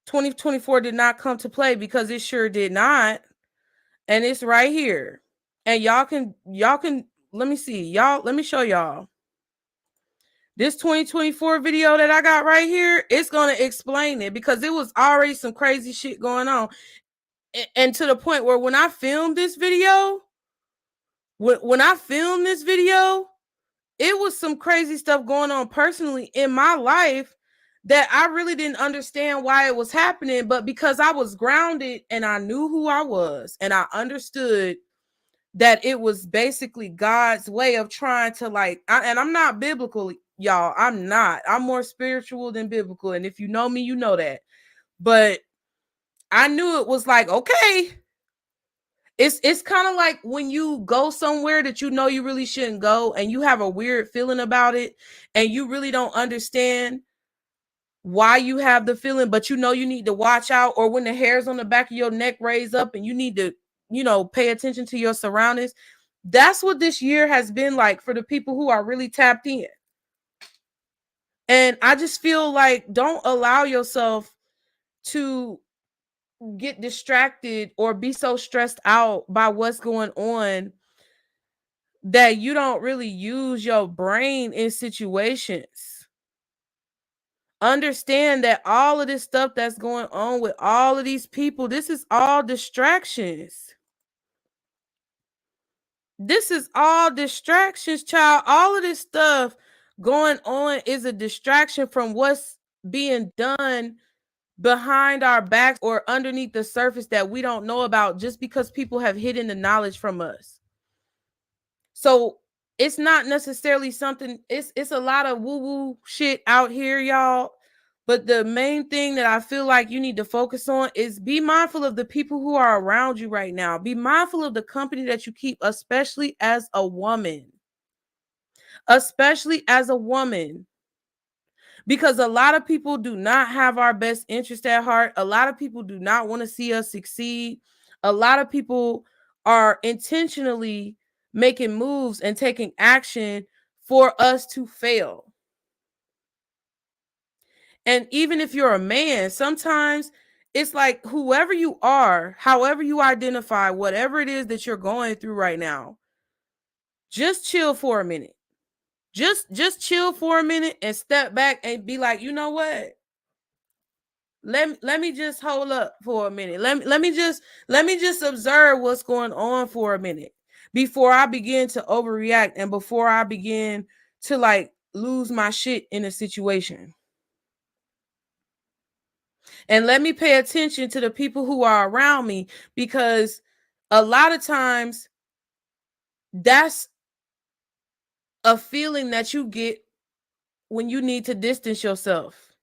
2024 did not come to play because it sure did not. And it's right here. And y'all can, let me see. Y'all, let me show y'all. This 2024 video that I got right here, it's going to explain it because it was already some crazy shit going on. And to the point where when I filmed this video, it was some crazy stuff going on personally in my life that I really didn't understand why it was happening. But because I was grounded and I knew who I was and I understood that it was basically God's way of trying to and I'm not biblical, y'all. I'm not. I'm more spiritual than biblical. And if you know me, you know that. But I knew it was like, okay. It's kind of like when you go somewhere that you know you really shouldn't go and you have a weird feeling about it and you really don't understand why you have the feeling, but you know you need to watch out, or when the hairs on the back of your neck raise up and you need to, pay attention to your surroundings. That's what this year has been like for the people who are really tapped in. And I just feel like don't allow yourself to get distracted or be so stressed out by what's going on that you don't really use your brain in situations. Understand that all of this stuff that's going on with all of these people, this is all distractions. This is all distractions, child. All of this stuff going on is a distraction from what's being done behind our backs or underneath the surface that we don't know about just because people have hidden the knowledge from us. So it's not necessarily something, it's a lot of woo-woo shit out here, y'all. But the main thing that I feel like you need to focus on is be mindful of the people who are around you right now. Be mindful of the company that you keep, especially as a woman. Especially as a woman. Because a lot of people do not have our best interest at heart. A lot of people do not want to see us succeed. A lot of people are intentionally making moves and taking action for us to fail. And even if you're a man, sometimes it's like whoever you are, however you identify, whatever it is that you're going through right now, just chill for a minute. Just chill for a minute and step back and be like, you know what? Let me just hold up for a minute. Let me just observe what's going on for a minute before I begin to overreact and before I begin to lose my shit in a situation. And let me pay attention to the people who are around me, because a lot of times that's a feeling that you get when you need to distance yourself.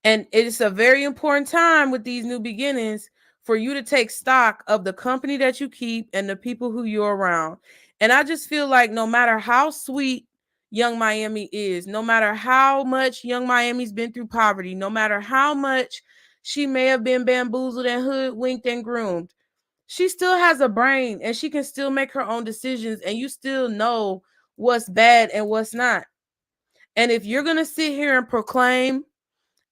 And it's a very important time with these new beginnings for you to take stock of the company that you keep and the people who you're around. And I just feel like no matter how sweet Young Miami is. No matter how much Young Miami's been through poverty, no matter how much she may have been bamboozled and hoodwinked and groomed, she still has a brain and she can still make her own decisions, and you still know what's bad and what's not. And if you're going to sit here and proclaim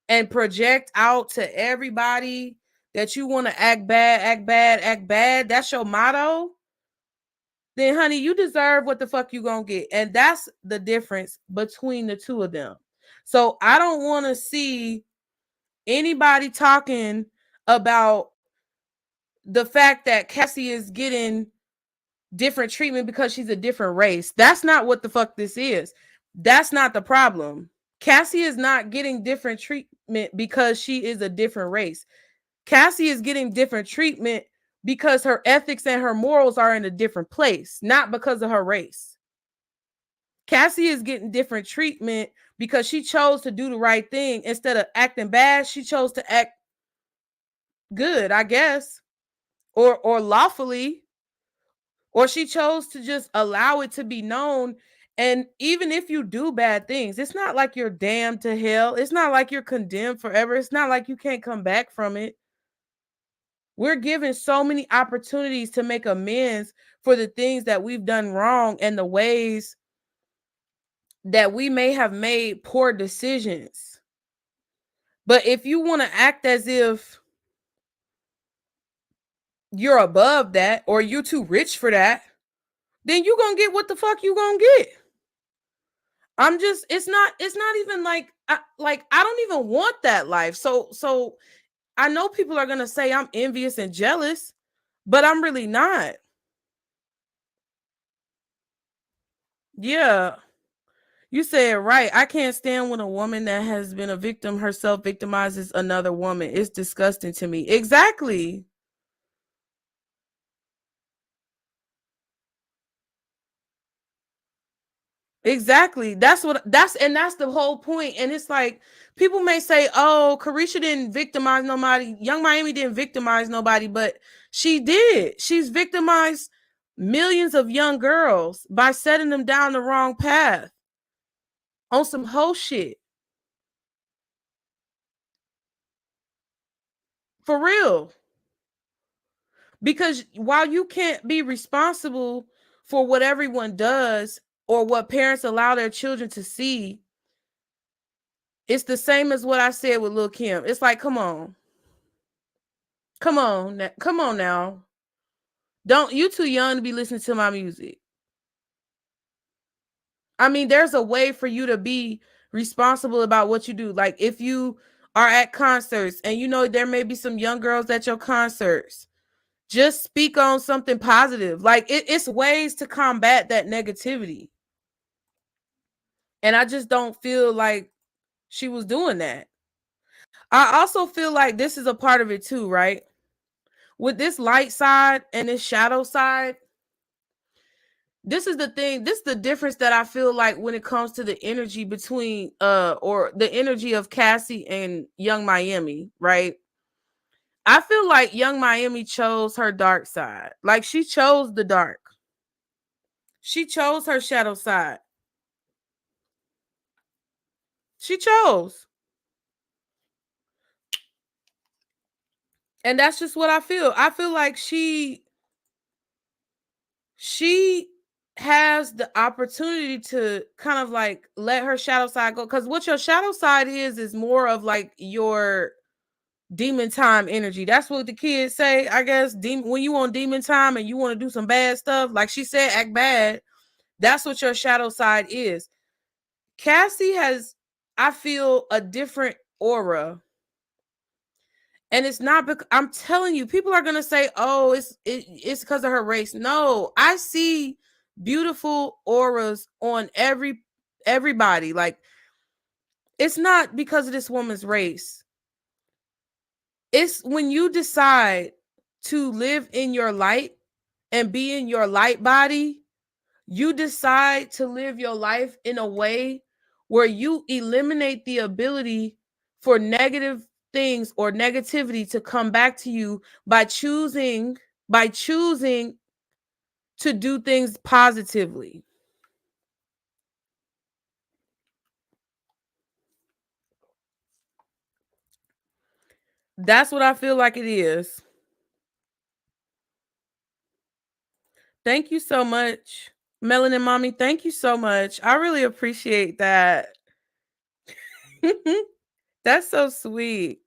and project out to everybody that you want to act bad, act bad, act bad, that's your motto, then honey, you deserve what the fuck you gonna get. And that's the difference between the two of them. So I don't want to see anybody talking about the fact that Cassie is getting different treatment because she's a different race. That's not what the fuck this is. That's not the problem. Cassie is not getting different treatment because she is a different race. Cassie is getting different treatment because her ethics and her morals are in a different place, not because of her race. Cassie is getting different treatment because she chose to do the right thing. Instead of acting bad, she chose to act good, I guess, or lawfully, or she chose to just allow it to be known. And even if you do bad things, it's not like you're damned to hell. It's not like you're condemned forever. It's not like you can't come back from it. We're given so many opportunities to make amends for the things that we've done wrong and the ways that we may have made poor decisions. But if you want to act as if you're above that or you're too rich for that, then you're going to get what the fuck you going to get. It's not even like I don't even want that life. So I know people are going to say I'm envious and jealous, but I'm really not. Yeah. You said right. I can't stand when a woman that has been a victim herself victimizes another woman. It's disgusting to me. Exactly. Exactly. That's the whole point. And it's like people may say, "Oh, Caresha didn't victimize nobody. Young Miami didn't victimize nobody," but she did. She's victimized millions of young girls by setting them down the wrong path on some whole shit. For real. Because while you can't be responsible for what everyone does or what parents allow their children to see, it's the same as what I said with Lil' Kim. It's like, come on. Come on now. Don't, you too young to be listening to my music. I mean, there's a way for you to be responsible about what you do. Like if you are at concerts and you know there may be some young girls at your concerts, just speak on something positive. Like it's ways to combat that negativity. And I just don't feel like she was doing that. I also feel like this is a part of it too, right? With this light side and this shadow side, this is the thing. This is the difference that I feel like when it comes to the energy between or the energy of Cassie and Young Miami, right? I feel like Young Miami chose her dark side. Like she chose the dark. She chose her shadow side. She chose. And that's just what I feel. I feel like she has the opportunity to kind of like let her shadow side go. Because what your shadow side is more of like your demon time energy. That's what the kids say, I guess. When you on demon time and you want to do some bad stuff, like she said, act bad. That's what your shadow side is. Cassie has, I feel, a different aura. And it's not because I'm telling you, people are gonna say, "Oh, it's because of her race." No, I see beautiful auras on everybody. Like it's not because of this woman's race. It's when you decide to live in your light and be in your light body, you decide to live your life in a way where you eliminate the ability for negative things or negativity to come back to you by choosing to do things positively. That's what I feel like it is. Thank you so much, Melanin Mommy. Thank you so much. I really appreciate that. That's so sweet.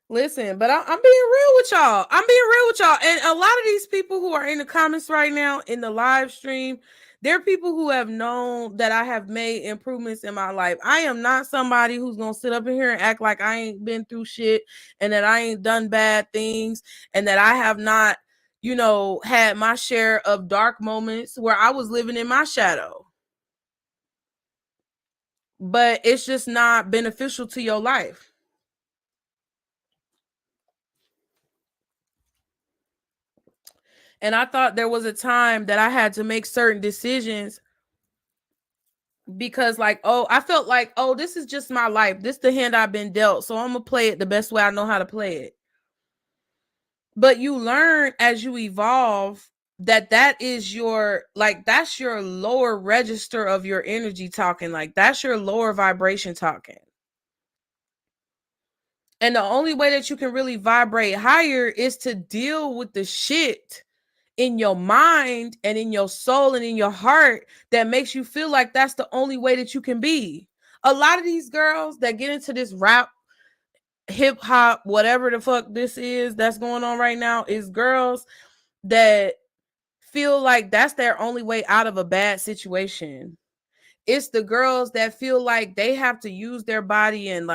Listen, but I'm being real with y'all. I'm being real with y'all. And a lot of these people who are in the comments right now in the live stream, they're people who have known that I have made improvements in my life. I am not somebody who's going to sit up in here and act like I ain't been through shit and that I ain't done bad things and that I have not, had my share of dark moments where I was living in my shadow. But it's just not beneficial to your life. And I thought there was a time that I had to make certain decisions because I felt like, this is just my life. This is the hand I've been dealt. So I'm going to play it the best way I know how to play it. But you learn as you evolve that is that's your lower register of your energy talking. Like that's your lower vibration talking. And the only way that you can really vibrate higher is to deal with the shit in your mind and in your soul and in your heart that makes you feel like that's the only way that you can be. A lot of these girls that get into this rap, hip hop, whatever the fuck this is that's going on right now is girls that feel like that's their only way out of a bad situation. It's the girls that feel like they have to use their body and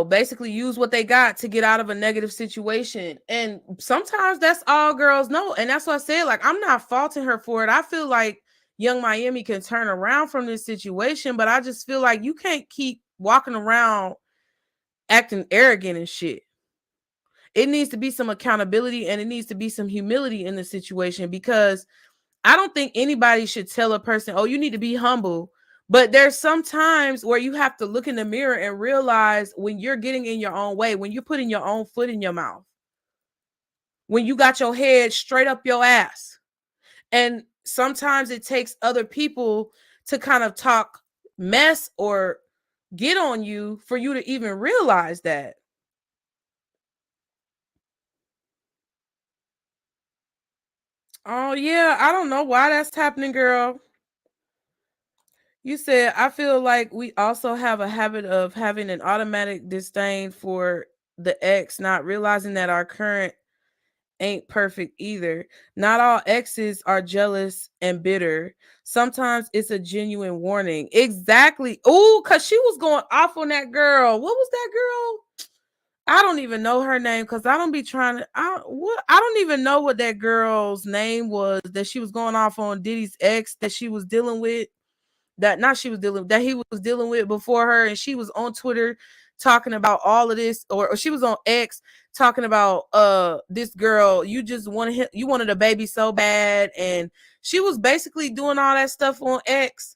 basically use what they got to get out of a negative situation. And sometimes that's all girls know. And that's what I said, I'm not faulting her for it. I feel like Young Miami can turn around from this situation, but I just feel like you can't keep walking around acting arrogant and shit. It needs to be some accountability and it needs to be some humility in the situation, because I don't think anybody should tell a person, oh, you need to be humble. But there's some times where you have to look in the mirror and realize when you're getting in your own way, when you're putting your own foot in your mouth, when you got your head straight up your ass. And sometimes it takes other people to kind of talk mess or get on you for you to even realize that. Oh, yeah. I don't know why that's happening, girl. You said, I feel like we also have a habit of having an automatic disdain for the ex, not realizing that our current ain't perfect either. Not all exes are jealous and bitter. Sometimes it's a genuine warning. Exactly. Oh, because she was going off on that girl. What was that girl? I don't even know her name because I don't be trying to. I don't even know what that girl's name was that she was going off on Diddy's ex that she was dealing with. That he was dealing with before her, and she was on Twitter talking about all of this, or she was on X talking about this girl, you wanted a baby so bad, and she was basically doing all that stuff on X,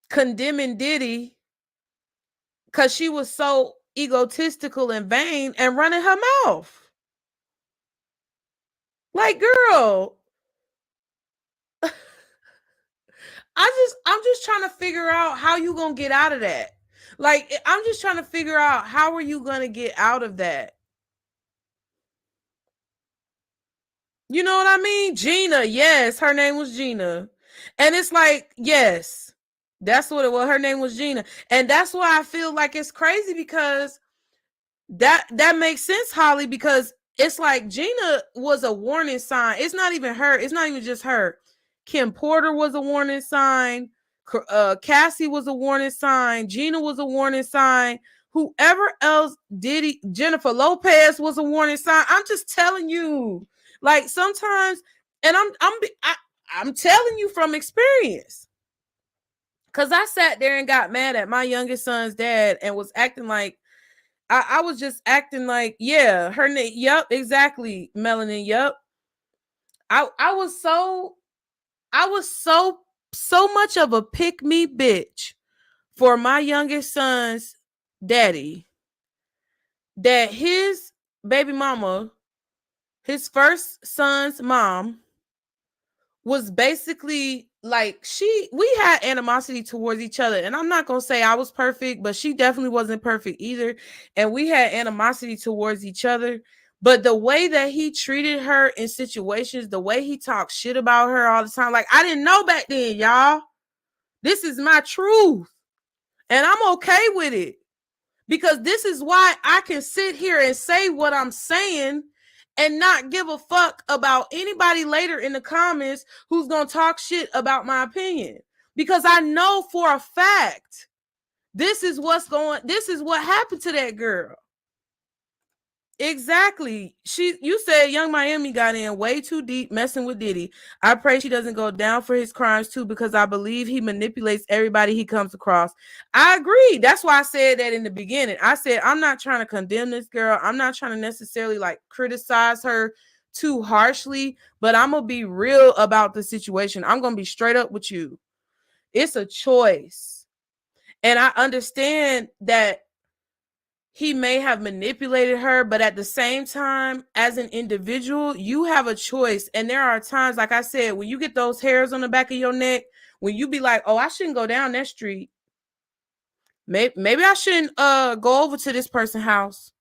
condemning Diddy because she was so egotistical and vain and running her mouth. Like, girl, I'm just trying to figure out how you gonna get out of that. Like, I'm just trying to figure out how are you gonna get out of that. You know what I mean? Gina, yes, her name was Gina. And it's like, yes, that's what it was. Her name was Gina. And that's why I feel like it's crazy, because that makes sense, Holly, because it's like Gina was a warning sign. It's not even her. It's not even just her. Kim Porter was a warning sign. Cassie was a warning sign. Gina was a warning sign. Whoever else did it, Jennifer Lopez was a warning sign. I'm just telling you, like, sometimes, and I'm telling you from experience, because I sat there and got mad at my youngest son's dad and was acting like I was just acting like, yeah, her name, yep, exactly, Melanin, yep. I was so much of a pick me bitch for my youngest son's daddy that his baby mama, his first son's mom, was basically like we had animosity towards each other. And I'm not gonna say I was perfect, but she definitely wasn't perfect either. And we had animosity towards each other. But the way that he treated her in situations, the way he talked shit about her all the time, like I didn't know back then, y'all. This is my truth. And I'm okay with it. Because this is why I can sit here and say what I'm saying and not give a fuck about anybody later in the comments who's going to talk shit about my opinion. Because I know for a fact this is what happened to that girl. Exactly. You said Young Miami got in way too deep messing with Diddy. I pray she doesn't go down for his crimes too, because I believe he manipulates everybody he comes across. I agree. That's why I said that in the beginning. I said I'm not trying to condemn this girl. I'm not trying to necessarily like criticize her too harshly, but I'm gonna be real about the situation. I'm gonna be straight up with you. It's a choice. And I understand that he may have manipulated her, but at the same time, as an individual, you have a choice. And there are times, like I said, when you get those hairs on the back of your neck, when you be like, oh, I shouldn't go down that street. Maybe I shouldn't go over to this person's house.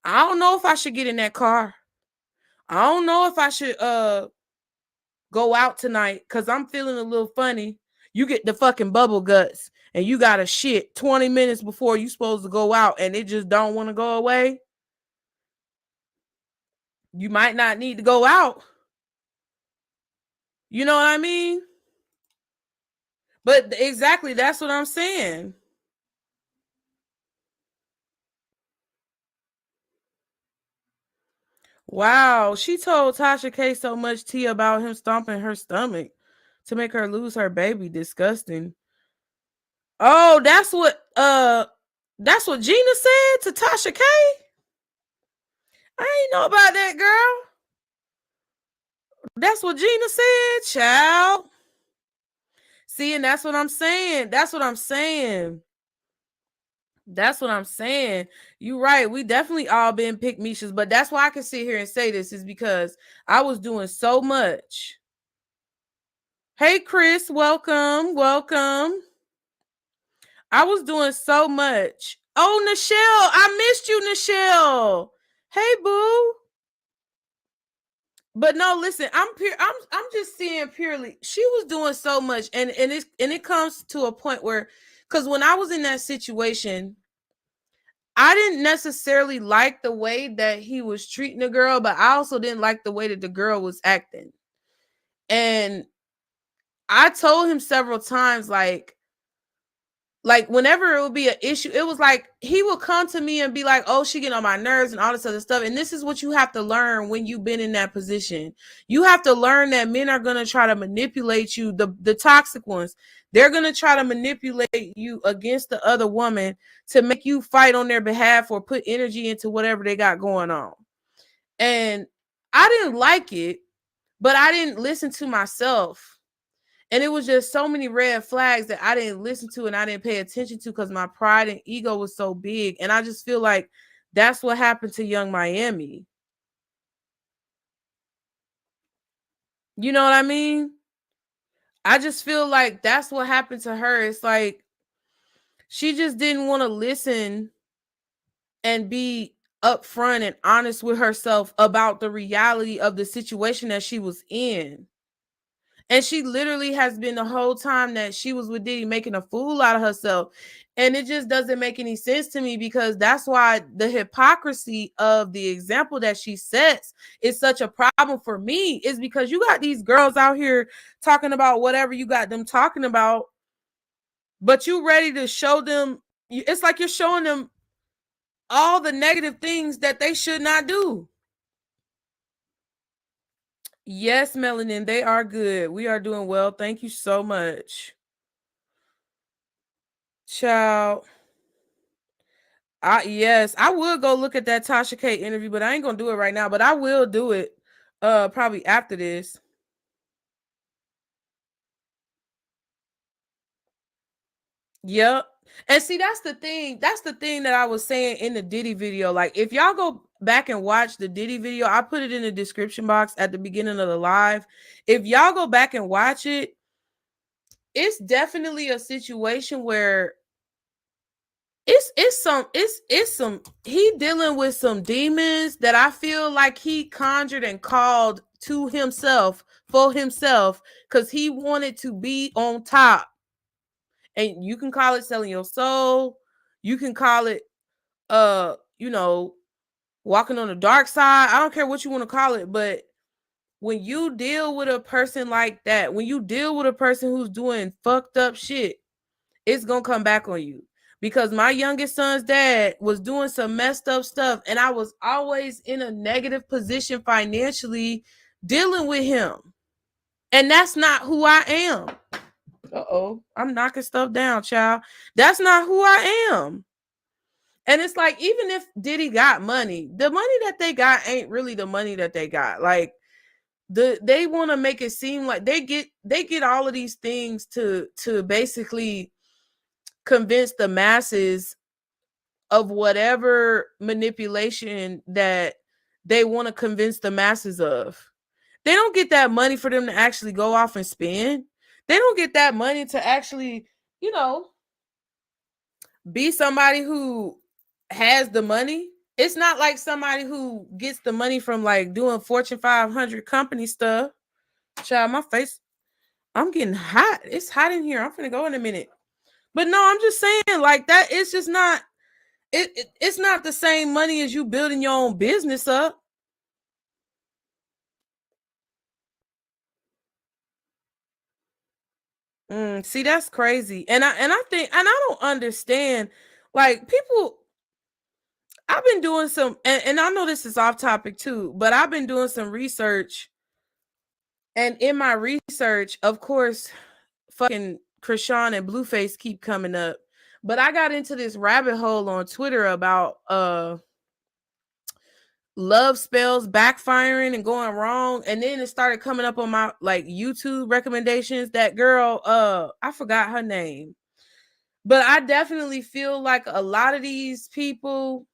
I don't know if I should get in that car. I don't know if I should go out tonight because I'm feeling a little funny. You get the fucking bubble guts and you got to shit 20 minutes before you supposed to go out and it just don't want to go away. You might not need to go out. You know what I mean? But exactly, that's what I'm saying. Wow, she told Tasha K so much tea about him stomping her stomach to make her lose her baby. Disgusting. Oh, that's what Gina said to Tasha K. I ain't know about that, girl. That's what Gina said, child. See, and that's what I'm saying. That's what I'm saying. You right. We definitely all been pick Mishas, but that's why I can sit here and say this is because I was doing so much. Hey, Chris, welcome. I was doing so much. Oh, Nichelle, I missed you, Nichelle. Hey, boo. But no, listen, I'm just seeing purely. She was doing so much, and it comes to a point where, because when I was in that situation, I didn't necessarily like the way that he was treating the girl, but I also didn't like the way that the girl was acting. And I told him several times, like whenever it would be an issue, it was like he would come to me and be like, oh, she getting on my nerves and all this other stuff. And this is what you have to learn when you've been in that position. You have to learn that men are going to try to manipulate you, the toxic ones. They're going to try to manipulate you against the other woman to make you fight on their behalf or put energy into whatever they got going on. And I didn't like it, but I didn't listen to myself. And it was just so many red flags that I didn't listen to and I didn't pay attention to because my pride and ego was so big. And I just feel like that's what happened to Young Miami. You know what I mean? I just feel like that's what happened to her. It's like she just didn't want to listen and be upfront and honest with herself about the reality of the situation that she was in. And she literally has been the whole time that she was with Diddy making a fool out of herself. And it just doesn't make any sense to me because that's why the hypocrisy of the example that she sets is such a problem for me, is because you got these girls out here talking about whatever you got them talking about, but you ready to show them. It's like you're showing them all the negative things that they should not do. Yes, Melanin, they are good. We are doing well. Thank you so much. Child. Yes, I would go look at that Tasha K interview, but I ain't gonna do it right now. But I will do it probably after this. Yep. And see, that's the thing. That's the thing that I was saying in the Diddy video. Like, if y'all go back and watch the Diddy video, I put it in the description box at the beginning of the live. If y'all go back and watch it, it's definitely a situation where it's some he dealing with some demons that I feel like he conjured and called to himself for himself because he wanted to be on top. And you can call it selling your soul, you can call it walking on the dark side. I don't care what you want to call it, but when you deal with a person like that, when you deal with a person who's doing fucked up shit, it's gonna come back on you. Because my youngest son's dad was doing some messed up stuff, and I was always in a negative position financially dealing with him. And that's not who I am. Uh-oh, I'm knocking stuff down, child. That's not who I am. And it's like, even if Diddy got money, the money that they got ain't really the money that they got. Like, they want to make it seem like they get all of these things to basically convince the masses of whatever manipulation that they want to convince the masses of. They don't get that money for them to actually go off and spend. They don't get that money to actually, be somebody who has the money. It's not like somebody who gets the money from like doing Fortune 500 company stuff. Child, my face, I'm getting hot. It's hot in here. I'm finna go in a minute. But no, I'm just saying, like, that it's just not it's not the same money as you building your own business up. See, that's crazy. And I think, and I don't understand, like, people. I've been doing some, and I know this is off topic too, but I've been doing some research. And in my research, of course, fucking Krishan and Blueface keep coming up. But I got into this rabbit hole on Twitter about love spells backfiring and going wrong. And then it started coming up on my like YouTube recommendations. That girl, I forgot her name. But I definitely feel like a lot of these people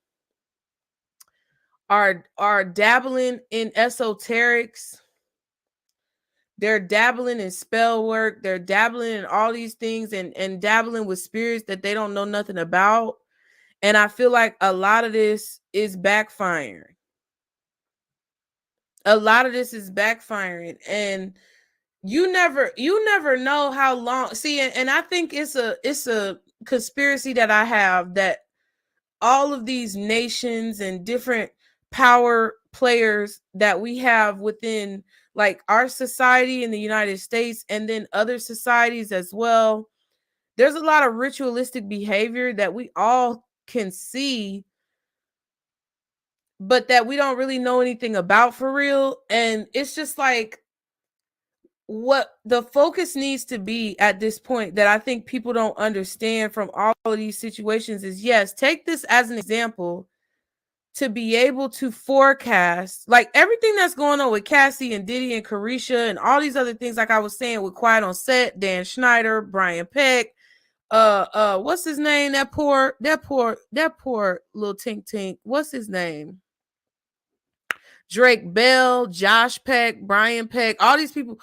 are dabbling in esoterics. They're dabbling in spell work. They're dabbling in all these things and dabbling with spirits that they don't know nothing about. And I feel like a lot of this is backfiring. A lot of this is backfiring. And you never know how long. See, and I think it's a conspiracy that I have, that all of these nations and different power players that we have within like our society in the United States and then other societies as well, there's a lot of ritualistic behavior that we all can see, but that we don't really know anything about for real. And it's just like, what the focus needs to be at this point that I think people don't understand from all of these situations is, yes, take this as an example to be able to forecast like everything that's going on with Cassie and Diddy and Caresha and all these other things. Like I was saying with Quiet on Set, Dan Schneider, Brian Peck, what's his name? That poor little tink. What's his name? Drake Bell, Josh Peck, Brian Peck, all these people.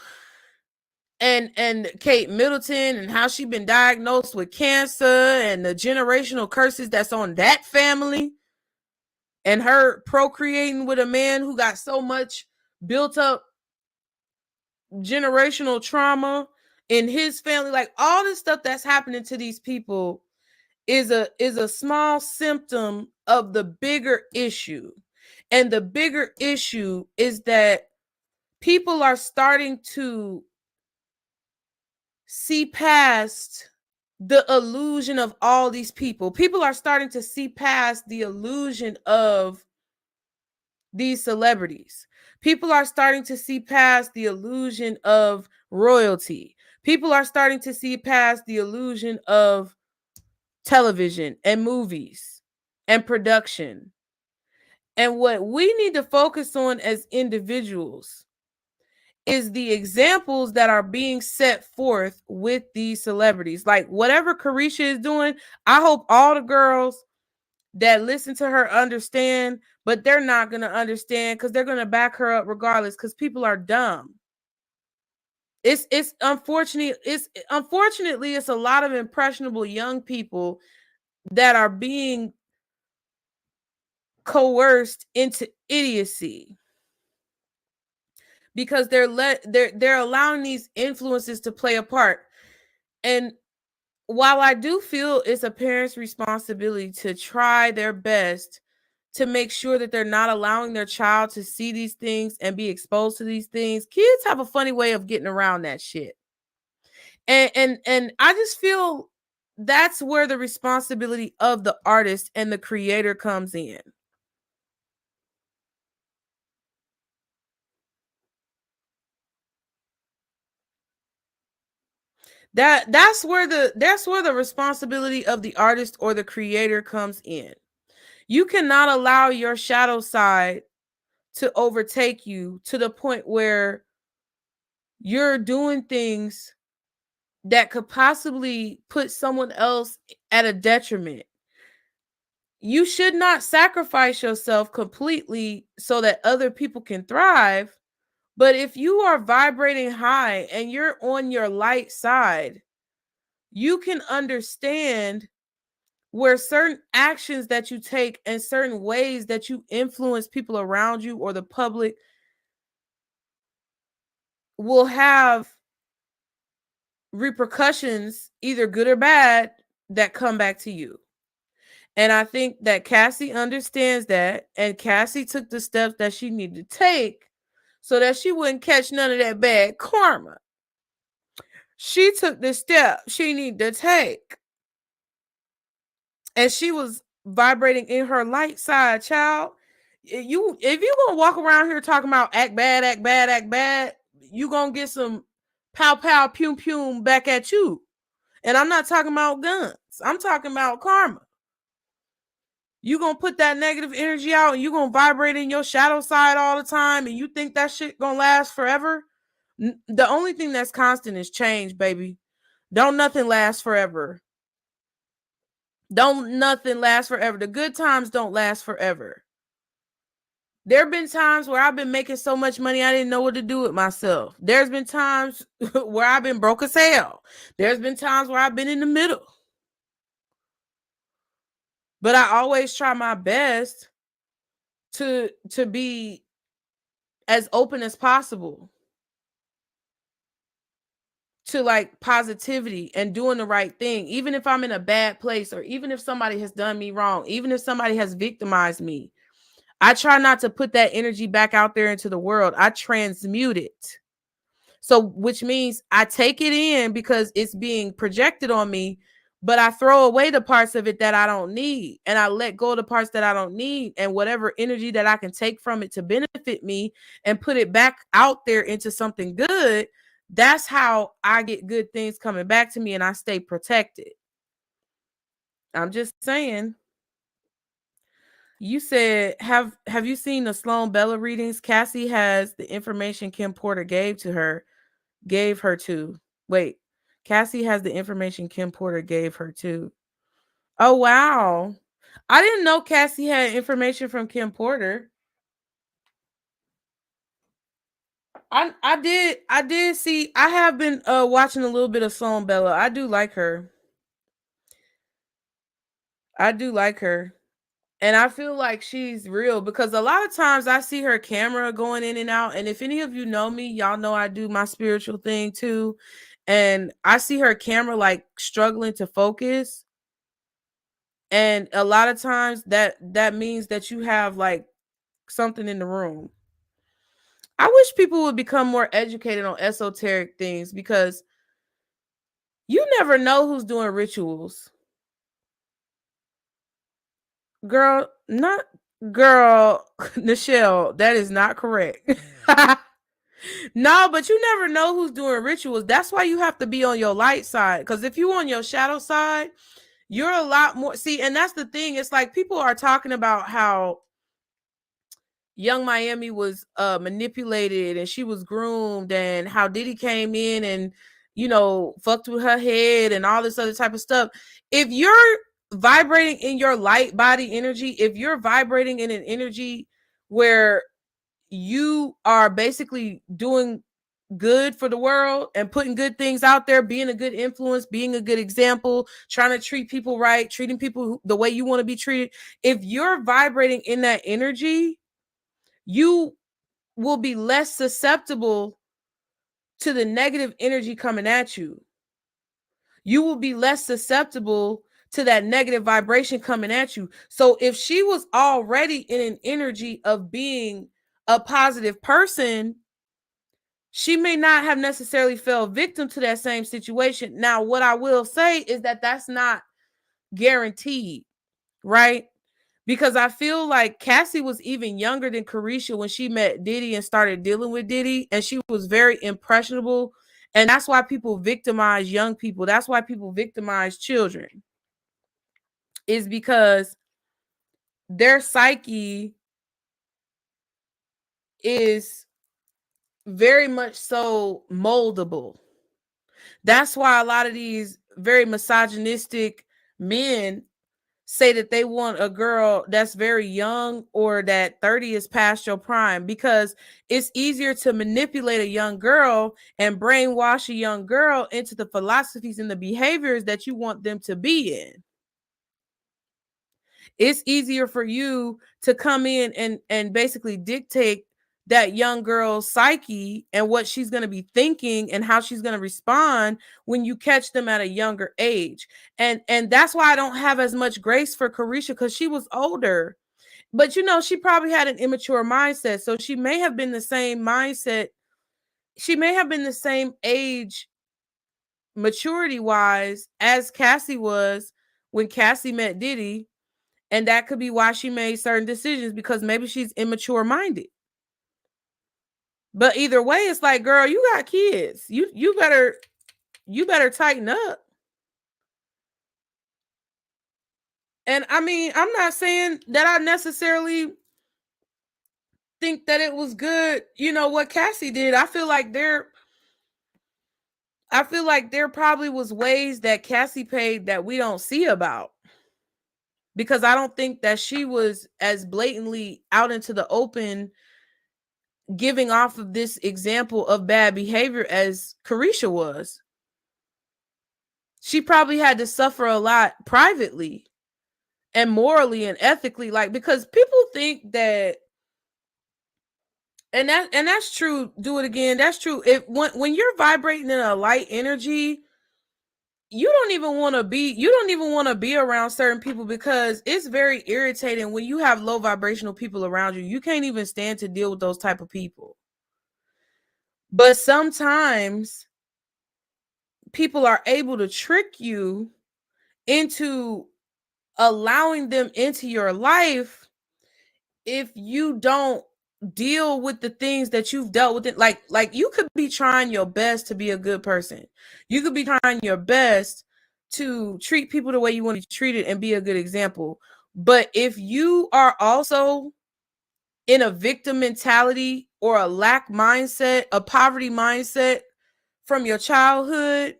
And Kate Middleton and how she been diagnosed with cancer and the generational curses that's on that family. And her procreating with a man who got so much built up generational trauma in his family. Like all this stuff that's happening to these people is a small symptom of the bigger issue. And the bigger issue is that people are starting to see past the illusion of all these people. People are starting to see past the illusion of these celebrities. People are starting to see past the illusion of royalty. People are starting to see past the illusion of television and movies and production. And what we need to focus on as individuals is the examples that are being set forth with these celebrities. Like whatever Caresha is doing, I hope all the girls that listen to her understand but they're not going to understand because they're going to back her up regardless because people are dumb. It's unfortunate. Unfortunately, it's a lot of impressionable young people that are being coerced into idiocy because they're allowing these influences to play a part. And while I do feel it's a parent's responsibility to try their best to make sure that they're not allowing their child to see these things and be exposed to these things, kids have a funny way of getting around that shit. And I just feel that's where the responsibility of the artist and the creator comes in. That's where the responsibility of the artist or the creator comes in. You cannot allow your shadow side to overtake you to the point where you're doing things that could possibly put someone else at a detriment. You should not sacrifice yourself completely so that other people can thrive. But if you are vibrating high and you're on your light side, you can understand where certain actions that you take and certain ways that you influence people around you or the public will have repercussions, either good or bad, that come back to you. And I think that Cassie understands that, and Cassie took the steps that she needed to take so that she wouldn't catch none of that bad karma. She took the step she needed to take. And she was vibrating in her light side, child. If you gonna walk around here talking about act bad, act bad, act bad, you gonna get some pow pow pum pum back at you. And I'm not talking about guns. I'm talking about karma. You gonna put that negative energy out and you gonna vibrate in your shadow side all the time and you think that shit gonna last forever? The only thing that's constant is change, baby. Don't nothing last forever. Don't nothing last forever. The good times don't last forever. There have been times where I've been making so much money I didn't know what to do with myself. There's been times where I've been broke as hell. There's been times where I've been in the middle. But I always try my best to be as open as possible to like positivity and doing the right thing, even if I'm in a bad place or even if somebody has done me wrong, even if somebody has victimized me. I try not to put that energy back out there into the world. I transmute it. So, which means I take it in because it's being projected on me, but I throw away the parts of it that I don't need. And I let go of the parts that I don't need. And whatever energy that I can take from it to benefit me and put it back out there into something good, that's how I get good things coming back to me and I stay protected. I'm just saying. You said, have you seen the Sloan Bella readings? Cassie has the information Kim Porter gave her to. Wait, Cassie has the information Kim Porter gave her to. Oh, wow. I didn't know Cassie had information from Kim Porter. I did see, I have been watching a little bit of Sloan Bella. I do like her. And I feel like she's real because a lot of times I see her camera going in and out. And if any of you know me, y'all know I do my spiritual thing too. And I see her camera like struggling to focus. And a lot of times that means that you have like something in the room. I wish people would become more educated on esoteric things because you never know who's doing rituals. Girl, Nichelle, that is not correct. No, but you never know who's doing rituals. That's why you have to be on your light side. Because if you're on your shadow side, you're a lot more. See, and that's the thing. It's like people are talking about how Yungmiami was manipulated and she was groomed and how Diddy came in and, fucked with her head and all this other type of stuff. If you're vibrating in your light body energy, if you're vibrating in an energy where you are basically doing good for the world and putting good things out there, being a good influence, being a good example, trying to treat people right, treating people the way you want to be treated, if you're vibrating in that energy, you will be less susceptible to the negative energy coming at you. You will be less susceptible to that negative vibration coming at you. So if she was already in an energy of being a positive person, she may not have necessarily fell victim to that same situation. Now, what I will say is that that's not guaranteed, right? Because I feel like Cassie was even younger than Caresha when she met Diddy and started dealing with Diddy, and she was very impressionable. And that's why people victimize young people. That's why people victimize children, is because their psyche is very much so moldable. That's why a lot of these very misogynistic men say that they want a girl that's very young or that 30 is past your prime, because it's easier to manipulate a young girl and brainwash a young girl into the philosophies and the behaviors that you want them to be in. It's easier for you to come in and basically dictate that young girl's psyche and what she's going to be thinking and how she's going to respond when you catch them at a younger age. And that's why I don't have as much grace for Caresha, because she was older. But she probably had an immature mindset. So she may have been the same mindset. She may have been the same age maturity wise as Cassie was when Cassie met Diddy. And that could be why she made certain decisions, because maybe she's immature minded. But either way, it's like, girl, you got kids. You better tighten up. And I mean, I'm not saying that I necessarily think that it was good, what Cassie did. I feel like there probably was ways that Cassie paid that we don't see about. Because I don't think that she was as blatantly out into the open giving off of this example of bad behavior as Caresha was. She probably had to suffer a lot privately and morally and ethically, because people think that, and that's true. Do it again. That's true. When you're vibrating in a light energy, you don't even want to be around certain people, because it's very irritating when you have low vibrational people around you. You can't even stand to deal with those type of people. But sometimes people are able to trick you into allowing them into your life if you don't deal with the things that you've dealt with. It like you could be trying your best to be a good person. You could be trying your best to treat people the way you want to be treated and be a good example. But if you are also in a victim mentality or a lack mindset, a poverty mindset from your childhood,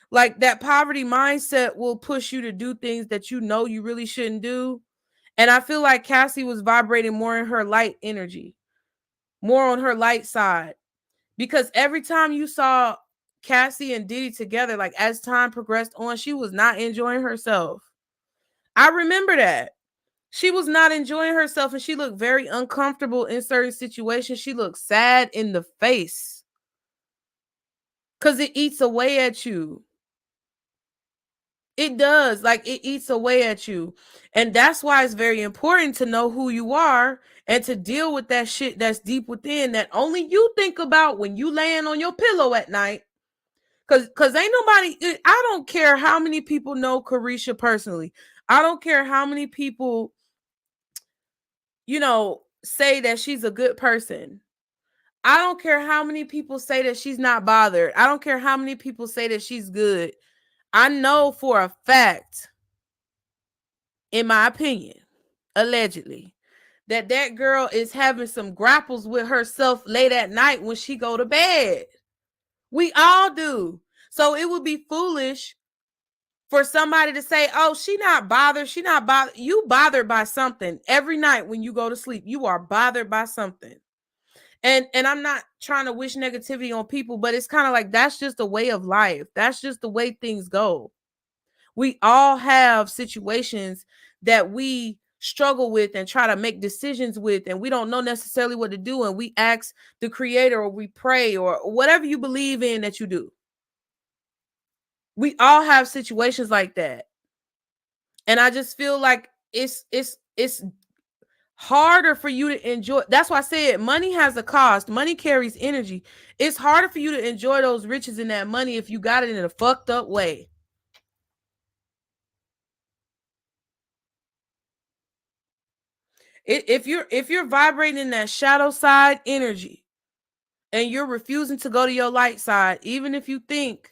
like that poverty mindset will push you to do things that you really shouldn't do. And I feel like Cassie was vibrating more in her light energy, more on her light side, because every time you saw Cassie and Diddy together, like as time progressed on, she was not enjoying herself. I remember that. She was not enjoying herself, and she looked very uncomfortable in certain situations. She looked sad in the face because it eats away at you. It does. Like, it eats away at you. And that's why it's very important to know who you are and to deal with that shit that's deep within that only you think about when you laying on your pillow at night. Cause ain't nobody, I don't care how many people know Caresha personally. I don't care how many people, say that she's a good person. I don't care how many people say that she's not bothered. I don't care how many people say that she's good. I know for a fact, in my opinion, allegedly, that girl is having some grapples with herself late at night when she go to bed. We all do. So it would be foolish for somebody to say, oh, she not bothered. She not bothered. You bothered by something. Every night when you go to sleep, you are bothered by something. And I'm not trying to wish negativity on people, but it's kind of like that's just a way of life. That's just the way things go. We all have situations that we struggle with and try to make decisions with, and we don't know necessarily what to do. And we ask the creator, or we pray, or whatever you believe in that you do. We all have situations like that. And I just feel like it's harder for you to enjoy. That's why I said money has a cost. Money carries energy. It's harder for you to enjoy those riches and that money if you got it in a fucked up way. If you're vibrating in that shadow side energy and you're refusing to go to your light side, even if you think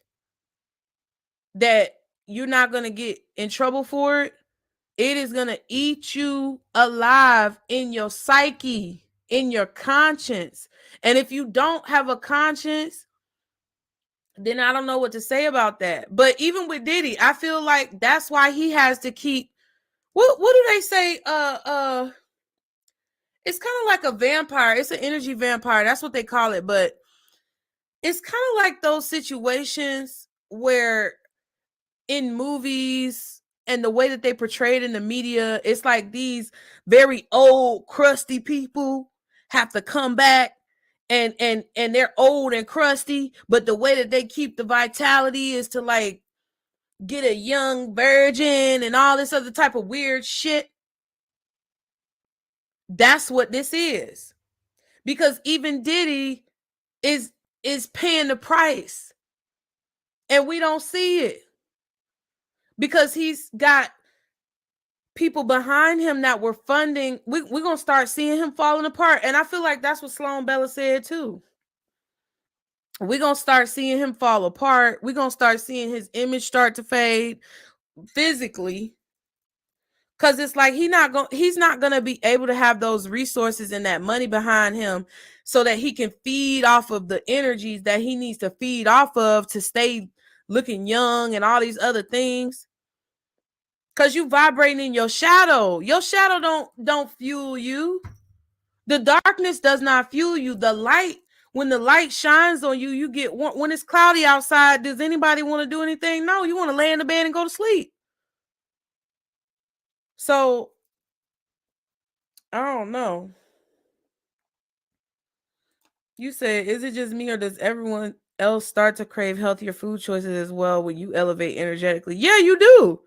that you're not going to get in trouble for it, it is going to eat you alive in your psyche, in your conscience. And if you don't have a conscience, then I don't know what to say about that. But even with Diddy, I feel like that's why he has to keep, what do they say? It's kind of like a vampire. It's an energy vampire. That's what they call it. But it's kind of like those situations where in movies and the way that they portray it in the media, it's like these very old, crusty people have to come back and they're old and crusty, but the way that they keep the vitality is to like get a young virgin and all this other type of weird shit. That's what this is. Because even Diddy is paying the price. And we don't see it. Because he's got people behind him that were funding. We're going to start seeing him falling apart. And I feel like that's what Sloan Bella said too. We're going to start seeing him fall apart. We're going to start seeing his image start to fade physically. Because it's like he's not going to be able to have those resources and that money behind him so that he can feed off of the energies that he needs to feed off of to stay looking young and all these other things. Because you vibrating in your shadow. Your shadow don't fuel you. The darkness does not fuel you. The light, when the light shines on you, you get, when it's cloudy outside, does anybody want to do anything? No, you want to lay in the bed and go to sleep. So, I don't know. You said, is it just me or does everyone else start to crave healthier food choices as well when you elevate energetically? Yeah, you do.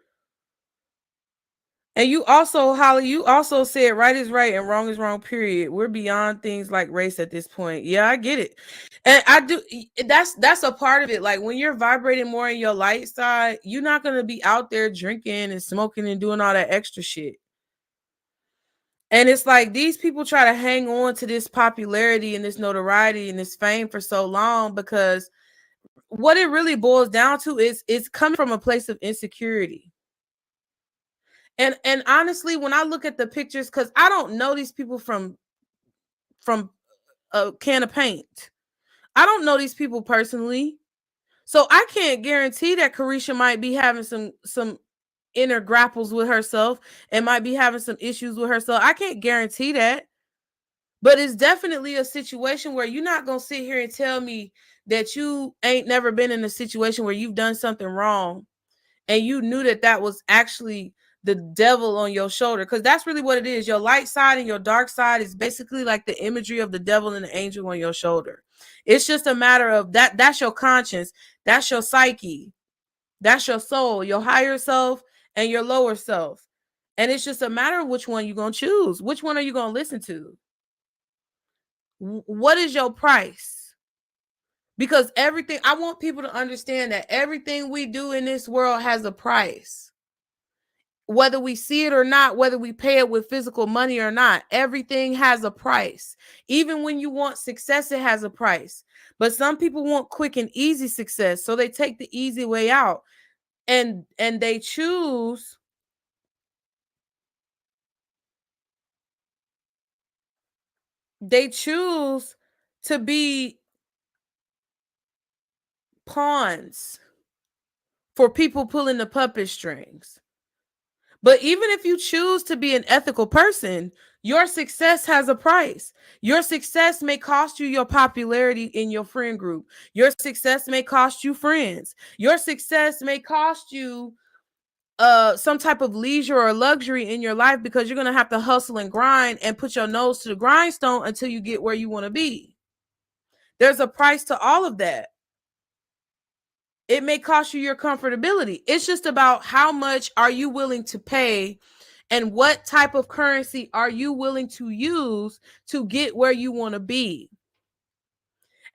And you also, Holly, you also said right is right and wrong is wrong, period. We're beyond things like race at this point. Yeah, I get it. And I do, that's a part of it. Like when you're vibrating more in your light side, you're not going to be out there drinking and smoking and doing all that extra shit. And it's like these people try to hang on to this popularity and this notoriety and this fame for so long because what it really boils down to is it's coming from a place of insecurity. And honestly, when I look at the pictures, because I don't know these people from a can of paint. I don't know these people personally. So I can't guarantee that Caresha might be having some inner grapples with herself and might be having some issues with herself. I can't guarantee that. But it's definitely a situation where you're not going to sit here and tell me that you ain't never been in a situation where you've done something wrong and you knew that that was actually the devil on your shoulder, because that's really what it is. Your light side and your dark side is basically like the imagery of the devil and the angel on your shoulder. It's just a matter of that's your conscience, that's your psyche, that's your soul, your higher self and your lower self. And it's just a matter of which one you're going to choose. Which one are you going to listen to? What is your price? Because everything, I want people to understand that everything we do in this world has a price. Whether we see it or not, whether we pay it with physical money or not, everything has a price. Even when you want success, it has a price. But some people want quick and easy success, so they take the easy way out, and they choose to be pawns for people pulling the puppet strings. But even if you choose to be an ethical person, your success has a price. Your success may cost you your popularity in your friend group. Your success may cost you friends. Your success may cost you some type of leisure or luxury in your life, because you're going to have to hustle and grind and put your nose to the grindstone until you get where you want to be. There's a price to all of that. It may cost you your comfortability. It's just about how much are you willing to pay and what type of currency are you willing to use to get where you want to be.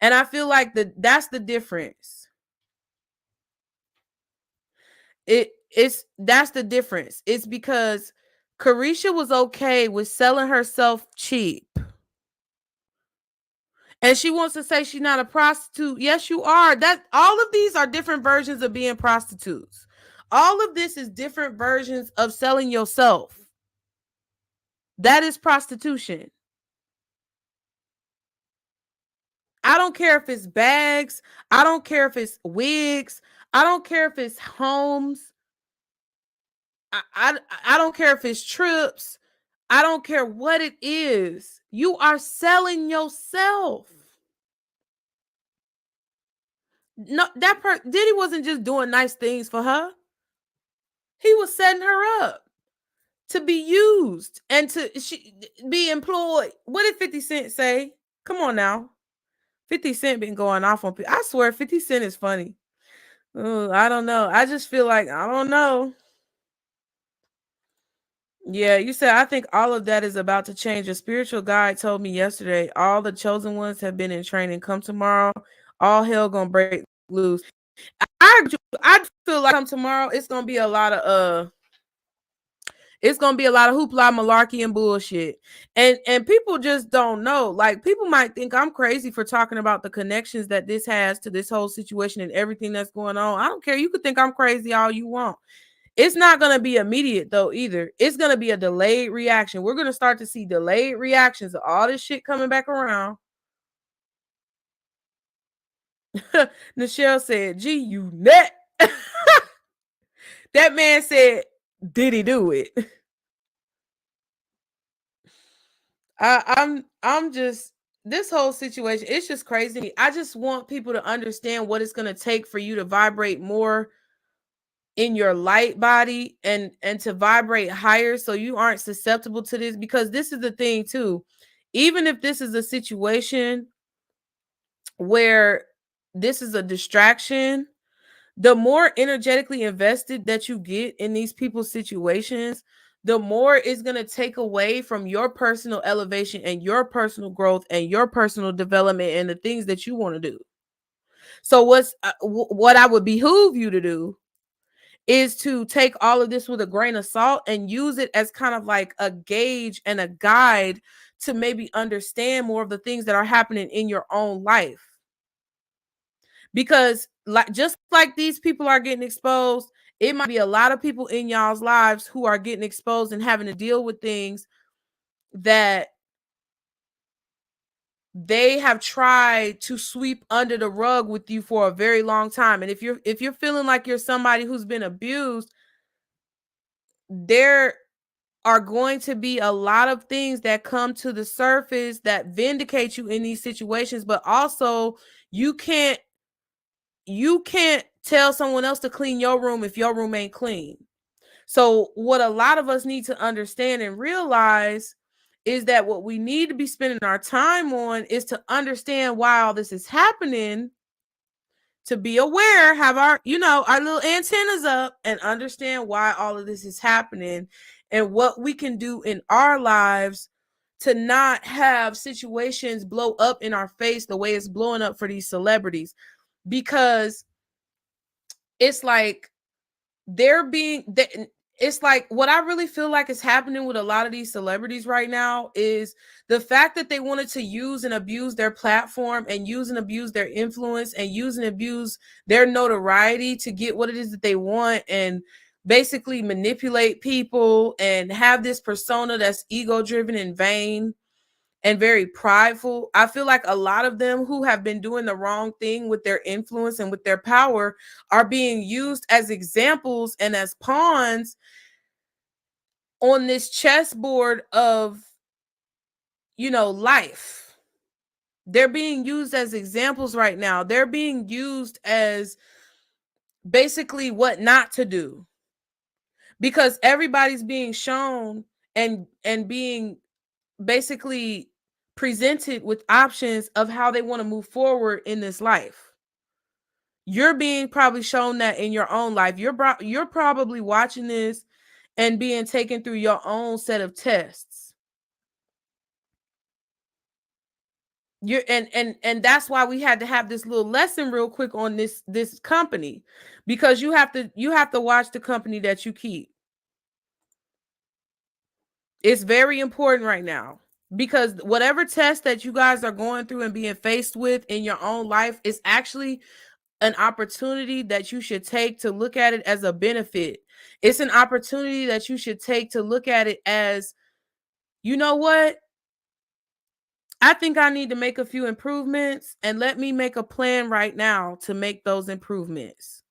And I feel like that's the difference. That's the difference. It's because Caresha was okay with selling herself cheap. And she wants to say she's not a prostitute. Yes, you are. That all of these are different versions of being prostitutes. All of this is different versions of selling yourself. That is prostitution. I don't care if it's bags. I don't care if it's wigs. I don't care if it's homes. I don't care if it's trips. I don't care what it is. You are selling yourself. No, Diddy wasn't just doing nice things for her. He was setting her up to be used and to be employed. What did 50 Cent say? Come on now. 50 Cent been going off on people. I swear 50 Cent is funny. I don't know. I just feel like, I don't know. Yeah, you said, I think all of that is about to change. A spiritual guide told me yesterday, all the chosen ones have been in training. Come tomorrow, all hell gonna break loose. I feel like come tomorrow, it's gonna be a lot of hoopla, malarkey, and bullshit. And people just don't know. Like, people might think I'm crazy for talking about the connections that this has to this whole situation and everything that's going on. I don't care. You could think I'm crazy all you want. It's not going to be immediate, though, either. It's going to be a delayed reaction. We're going to start to see delayed reactions of all this shit coming back around. Nichelle said, gee, you net. That man said, did he do it? I'm just, this whole situation, it's just crazy. I just want people to understand what it's going to take for you to vibrate more in your light body and to vibrate higher, so you aren't susceptible to this. Because this is the thing too, even if this is a situation where this is a distraction, the more energetically invested that you get in these people's situations, the more it's going to take away from your personal elevation and your personal growth and your personal development and the things that you want to do. So what I would behoove you to do is to take all of this with a grain of salt and use it as kind of like a gauge and a guide to maybe understand more of the things that are happening in your own life. Because just like these people are getting exposed, it might be a lot of people in y'all's lives who are getting exposed and having to deal with things that they have tried to sweep under the rug with you for a very long time. And if you're feeling like you're somebody who's been abused, there are going to be a lot of things that come to the surface that vindicate you in these situations. But also, you can't tell someone else to clean your room if your room ain't clean. So what a lot of us need to understand and realize is that what we need to be spending our time on is to understand why all this is happening, to be aware, have our little antennas up and understand why all of this is happening and what we can do in our lives to not have situations blow up in our face the way it's blowing up for these celebrities. Because it's like it's like what I really feel like is happening with a lot of these celebrities right now is the fact that they wanted to use and abuse their platform and use and abuse their influence and use and abuse their notoriety to get what it is that they want and basically manipulate people and have this persona that's ego driven and vain and very prideful. I feel like a lot of them who have been doing the wrong thing with their influence and with their power are being used as examples and as pawns on this chessboard of, life. They're being used as examples right now. They're being used as basically what not to do, because everybody's being shown and being basically presented with options of how they want to move forward in this life. You're being probably shown that in your own life. You're probably watching this and being taken through your own set of tests. You're and that's why we had to have this little lesson real quick on this company, because you have to watch the company that you keep. It's very important right now, because whatever test that you guys are going through and being faced with in your own life is actually an opportunity that you should take to look at it as a benefit. It's an opportunity that you should take to look at it as, you know what? I think I need to make a few improvements, and let me make a plan right now to make those improvements.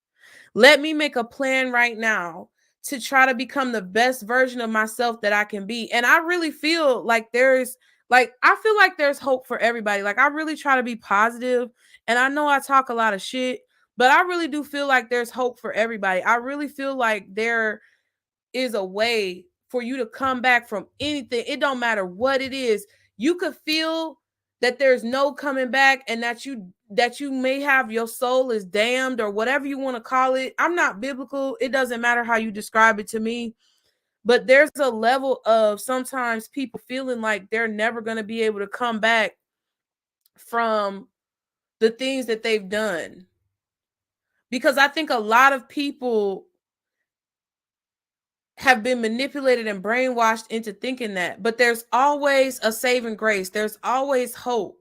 Let me make a plan right now to try to become the best version of myself that I can be. And I really feel like there's hope for everybody. Like, I really try to be positive, and I know I talk a lot of shit, but I really do feel like there's hope for everybody. I really feel like there is a way for you to come back from anything. It don't matter what it is. You could feel that there's no coming back, and that you may have your soul is damned, or whatever you want to call it. I'm not biblical. It doesn't matter how you describe it to me. But there's a level of sometimes people feeling like they're never going to be able to come back from the things that they've done. Because I think a lot of people have been manipulated and brainwashed into thinking that. But there's always a saving grace. There's always hope.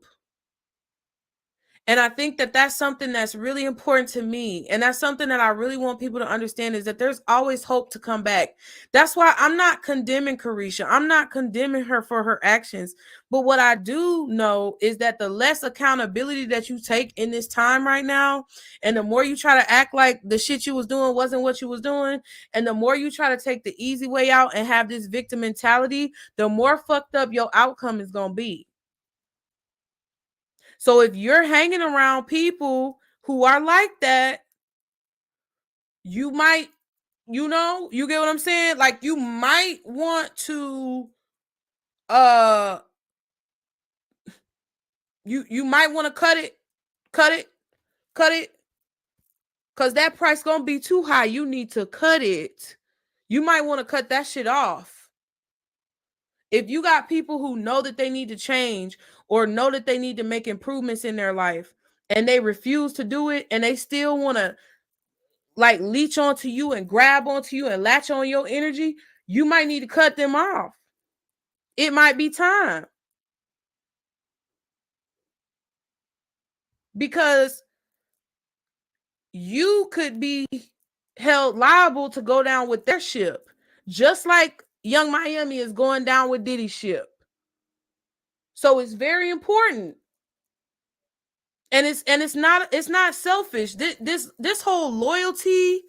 And I think that that's something that's really important to me. And that's something that I really want people to understand, is that there's always hope to come back. That's why I'm not condemning Caresha. I'm not condemning her for her actions. But what I do know is that the less accountability that you take in this time right now, and the more you try to act like the shit you was doing wasn't what you was doing, and the more you try to take the easy way out and have this victim mentality, the more fucked up your outcome is going to be. So if you're hanging around people who are like that, you might, you get what I'm saying? Like, you might want to, you might want to cut it, because that price gonna be too high. You need to cut it. You might want to cut that shit off. If you got people who know that they need to change, or know that they need to make improvements in their life, and they refuse to do it, and they still want to like leech onto you and grab onto you and latch on your energy, you might need to cut them off. It might be time. Because you could be held liable to go down with their ship, just like Yungmiami is going down with Diddy's ship. So it's very important. And it's not selfish. This whole loyalty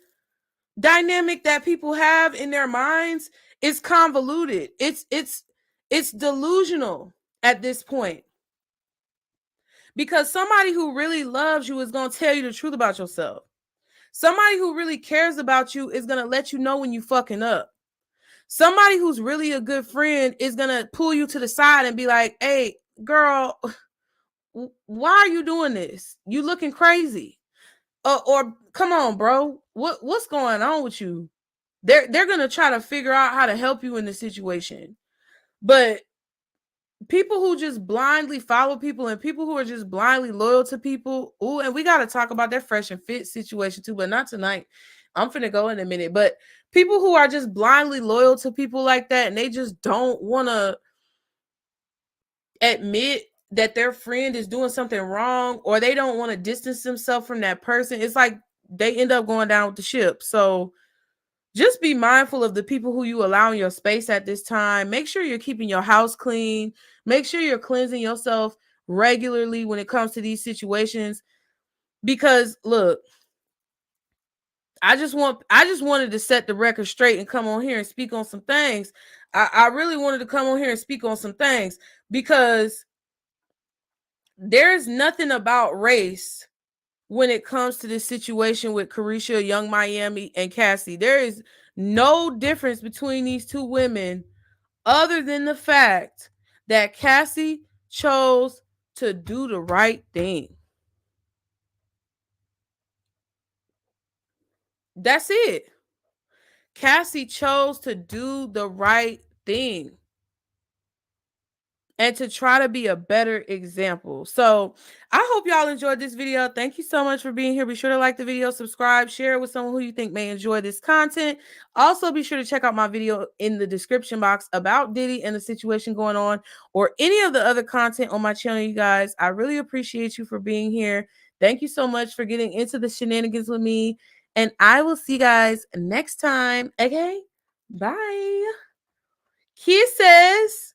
dynamic that people have in their minds is convoluted. It's delusional at this point. Because somebody who really loves you is going to tell you the truth about yourself. Somebody who really cares about you is going to let you know when you fucking up. Somebody who's really a good friend is going to pull you to the side and be like, hey, girl, why are you doing this? You looking crazy. Or come on, bro. What's going on with you? They're going to try to figure out how to help you in the situation. But people who just blindly follow people, and people who are just blindly loyal to people. Ooh, and we got to talk about that fresh and fit situation too, but not tonight. I'm finna go in a minute. But people who are just blindly loyal to people like that, and they just don't want to admit that their friend is doing something wrong, or they don't want to distance themselves from that person. It's like they end up going down with the ship. So just be mindful of the people who you allow in your space at this time. Make sure you're keeping your house clean. Make sure you're cleansing yourself regularly when it comes to these situations. Because look, I just wanted to set the record straight and come on here and speak on some things. I really wanted to come on here and speak on some things because there's nothing about race when it comes to this situation with Caresha, Yungmiami, and Cassie. There is no difference between these two women other than the fact that Cassie chose to do the right thing. That's it. Cassie chose to do the right thing and to try to be a better example. So I hope y'all enjoyed this video. Thank you so much for being here. Be sure to like the video, subscribe, share it with someone who you think may enjoy this content. Also, be sure to check out my video in the description box about Diddy and the situation going on, or any of the other content on my channel, you guys. I really appreciate you for being here. Thank you so much for getting into the shenanigans with me. And I will see you guys next time. Okay? Bye. Kisses.